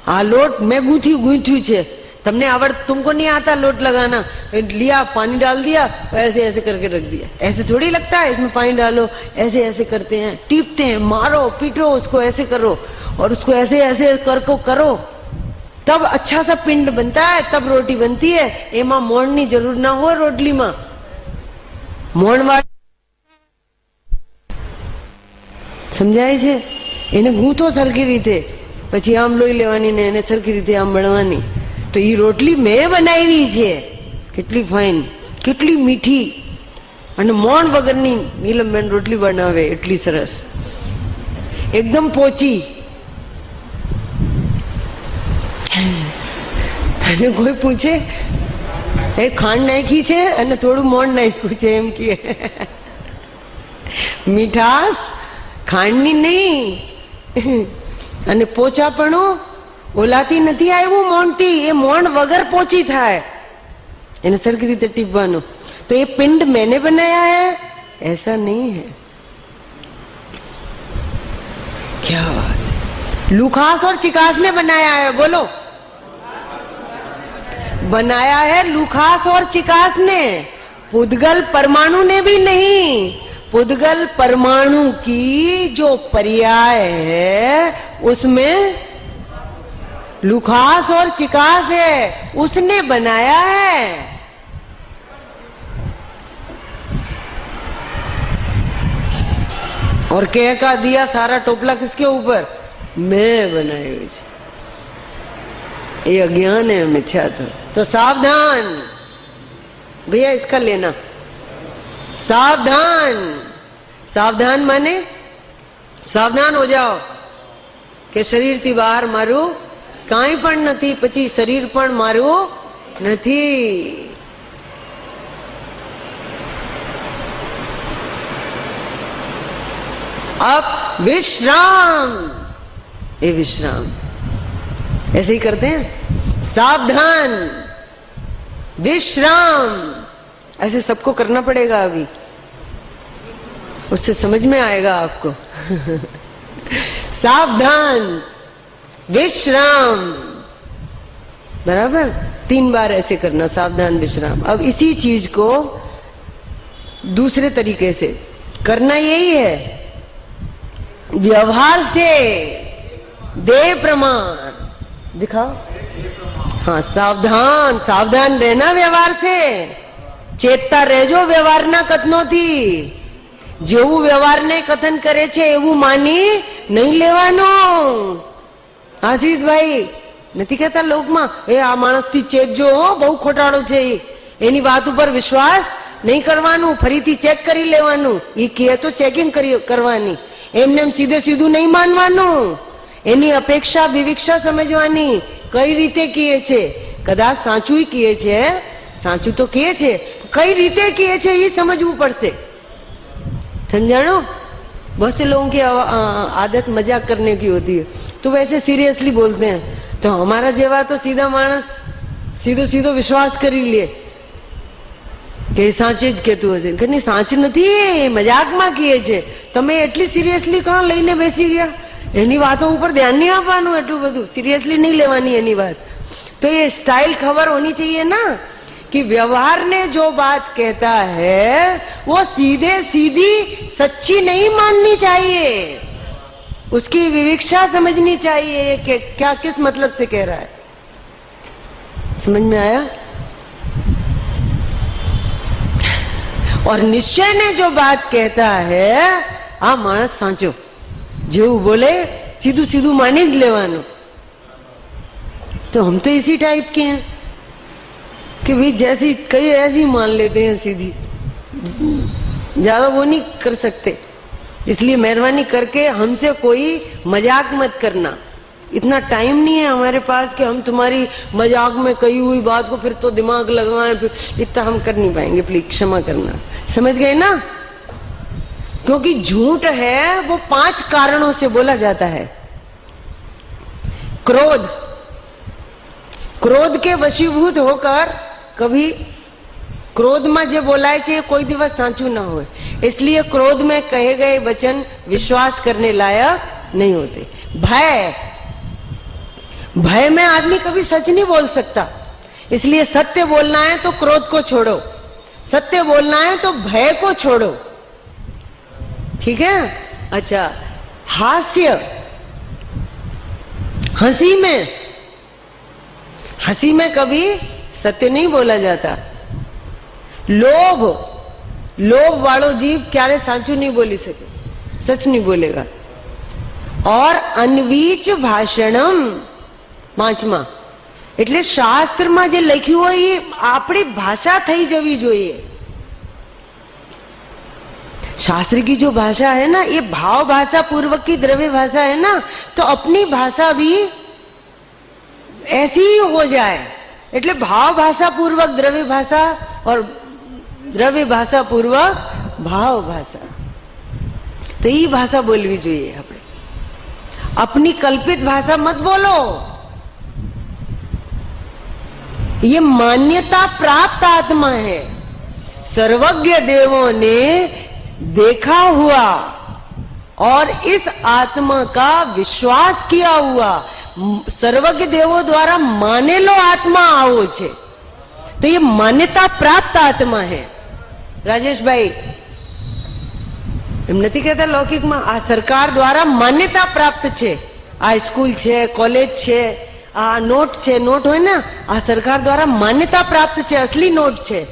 आ लोट मैं गूंथ्यू छे, तुमने तुमको नहीं आता लोट लगाना, लिया पानी डाल दिया, ऐसे ऐसे करके रख दिया। ऐसे थोड़ी लगता है, इसमें पानी डालो, ऐसे ऐसे करते हैं, टीपते हैं, मारो पीटो उसको, ऐसे करो और उसको ऐसे ऐसे करको करो, तब अच्छा सा पिंड बनता है, तब रोटी बनती है। एमा मोण की जरूर ना हो रोटली में। मोण वाली समझाय छे? एने गूंथो सरखी रीते, पछी आम लोई लेवानी ने एने सरखी रीते आम बणवानी। तो ये रोटली मैं बनावी छे, કેટલી ફાઇન, કેટલી મીઠી, અને મોણ વગરની નીલમબેન રોટલી બનાવે એટલી સરસ, એકદમ પોચી। અને કોઈ પૂછે એ ખાંડ નાખી છે અને થોડું મોણ નાખ્યું છે એમ કે મીઠાશ ખાંડની નહીં, અને પોચાપણું ઓલાથી નથી આવ્યું મોણથી, એ મોણ વગર પોચી થાય, એને સરખી રીતે ટીપવાનું। तो ये पिंड मैंने बनाया है, ऐसा नहीं है। क्या बात है? लूखास और चिकास ने बनाया है, बोलो। बनाया है लूखास और चिकास ने, पुद्गल परमाणु ने भी नहीं। पुद्गल परमाणु की जो पर्याय है उसमें लूखास और चिकास है, उसने बनाया है। और कह का दिया सारा टोपला किसके ऊपर? मैं बनाई हुई है। ये अज्ञान है, मिथ्यात्व। तो सावधान भैया, इसका लेना। सावधान, सावधान माने सावधान हो जाओ કે શરીરથી બહાર મારું કાંઈ પણ નથી, પછી શરીર પણ મારું નથી। अब विश्राम, ये विश्राम ऐसे ही करते हैं। सावधान, विश्राम, ऐसे सबको करना पड़ेगा। अभी उससे समझ में आएगा आपको। सावधान, विश्राम, बराबर 3 बार ऐसे करना, सावधान विश्राम। अब इसी चीज को दूसरे तरीके से करना, यही है व्यवहार से दे प्रमाण। दिखाओ, हाँ, सावधान, सावधान रहना व्यवहार से, चेतता રહેજો વ્યવહારના કથનોથી। જેવું વ્યવહારને કથન કરે છે એવું માની નહીં લેવાનું। આશીષભાઈ નથી કહેતા લોકમાં, એ આ માણસથી ચેતજો, બહુ ખોટાડો છે, એની વાત ઉપર વિશ્વાસ નહીં કરવાનું, ફરીથી ચેક કરી લેવાનું। એ કહે તો ચેકિંગ કરવાની, એમને એમ સીધે સીધું નહીં માનવાનું, એની અપેક્ષા વિવિક્ષા સમજવાની, કઈ રીતે કહે છે, કદાચ સાચું કહે છે, સાચું તો કહે છે, कई रीते किए छे ये समझવું પડશે। समझाणो, बहुत से लोगों की आदत मजाक करने की होती है, तो वैसे सीरियसली बोलते हैं। तो हमारा जेवा तो सीधा मानस सीधो सीधो विश्वास करी ले કે સાચે જ કહેતું હશે, કે નહીં સાચ નથી, મજાકમાં કહે છે। તમે એટલી સિરિયસલી કાં લઈને બેસી ગયા? એની વાતો ઉપર ધ્યાન નહીં આપવાનું, એટલું બધું સિરિયસલી नहीं લેવાની એની વાત। तो ये स्टाइल खबर होनी चाहिए ना कि व्यवहार ने जो बात कहता है वो सीधे सीधी सच्ची नहीं माननी चाहिए, उसकी विविक्षा समझनी चाहिए कि क्या किस मतलब से कह रहा है। समझ में आया? और निश्चय ने जो बात कहता है आ मानस साचो, जेवू बोले सीधू सीधू मानी ज लेवानुं। तो हम तो इसी टाइप के हैं कि भाई जैसी कई ऐसी मान लेते हैं सीधी, ज्यादा वो नहीं कर सकते। इसलिए मेहरबानी करके हमसे कोई मजाक मत करना। इतना टाइम नहीं है हमारे पास कि हम तुम्हारी मजाक में कही हुई बात को फिर तो दिमाग लगवाएं, फिर इतना हम कर नहीं पाएंगे, प्लीज क्षमा करना। समझ गए ना? क्योंकि झूठ है वो 5 कारणों से बोला जाता है। क्रोध, क्रोध के वशीभूत होकर कभी क्रोध में जो बोलाय छे कोई दिवस साचू ना हो, इसलिए क्रोध में कहे गए वचन विश्वास करने लायक नहीं होते। भय, भय में आदमी कभी सच नहीं बोल सकता, इसलिए सत्य बोलना है तो क्रोध को छोड़ो, सत्य बोलना है तो भय को छोड़ो। ठीक है? अच्छा, हास्य, हंसी में कभी सत्य नहीं बोला जाता। लोभ, लोभ वालो जीव क्यारे साचू नहीं बोली सके, सच नहीं बोलेगा। और अनवीच भाषणम, 5मा, એટલે શાસ્ત્રમાં જે લખ્યું હોય એ આપણી ભાષા થઈ જવી જોઈએ। शास्त्र की जो भाषा है ना, ये भाव भाषा पूर्वक की द्रव्य भाषा है ना, तो अपनी भाषा भी ऐसी ही हो जाए। એટલે भाव भाषा पूर्वक द्रव्य भाषा और द्रव्य भाषा पूर्वक भाव भाषा, तो ये भाषा बोलवी જોઈએ। આપણે अपनी कल्पित भाषा मत बोलो। ये मान्यता प्राप्त आत्मा है। सर्वज्ञ देवों ने देखा हुआ और इस आत्मा का विश्वास किया हुआ, सर्वज्ञ देवों द्वारा मानेलो आत्मा आवो छे, तो ये मान्यता प्राप्त आत्मा है। राजेश भाई एम नहीं कहता लौकिक में आ सरकार द्वारा मान्यता प्राप्त है। आ स्कूल है, कॉलेज है, आ नोट है, नोट हो ना, आ सरकार द्वारा मान्यता प्राप्त है, असली नोट है,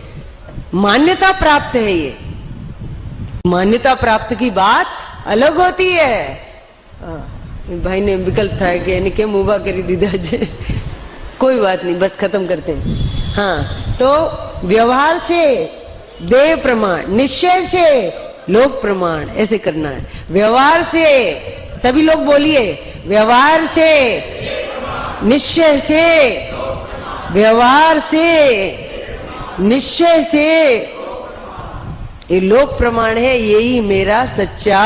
मान्यता प्राप्त है। ये मान्यता प्राप्त की बात अलग होती है। भाई ने विकल्प था कि इन्हें केम उभा करी दीधा है। कोई बात नहीं, बस खत्म करते हैं। हाँ, तो व्यवहार से देह प्रमाण, निश्चय से लोक प्रमाण, ऐसे करना है। व्यवहार से, सभी लोग बोलिए, व्यवहार से, निश्चय से, व्यवहार से, निश्चय से, ये लोक प्रमाण है। यही मेरा सच्चा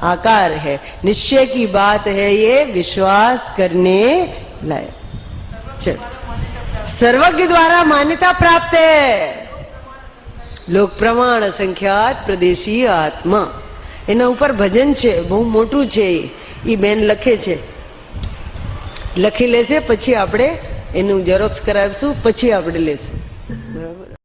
आकार है। निश्चय की बात है, ये विश्वास करने लायक। चल, सर्वज्ञ द्वारा मान्यता प्राप्त है। लोक प्रमाण असंख्यात प्रदेशी आत्मा। એના ઉપર ભજન છે, બહુ મોટું છે. એ બેન લખે છે, લખી લેશે, પછી આપણે એનું ઝેરોક્સ કરાવીશું, પછી આપણે લેશું.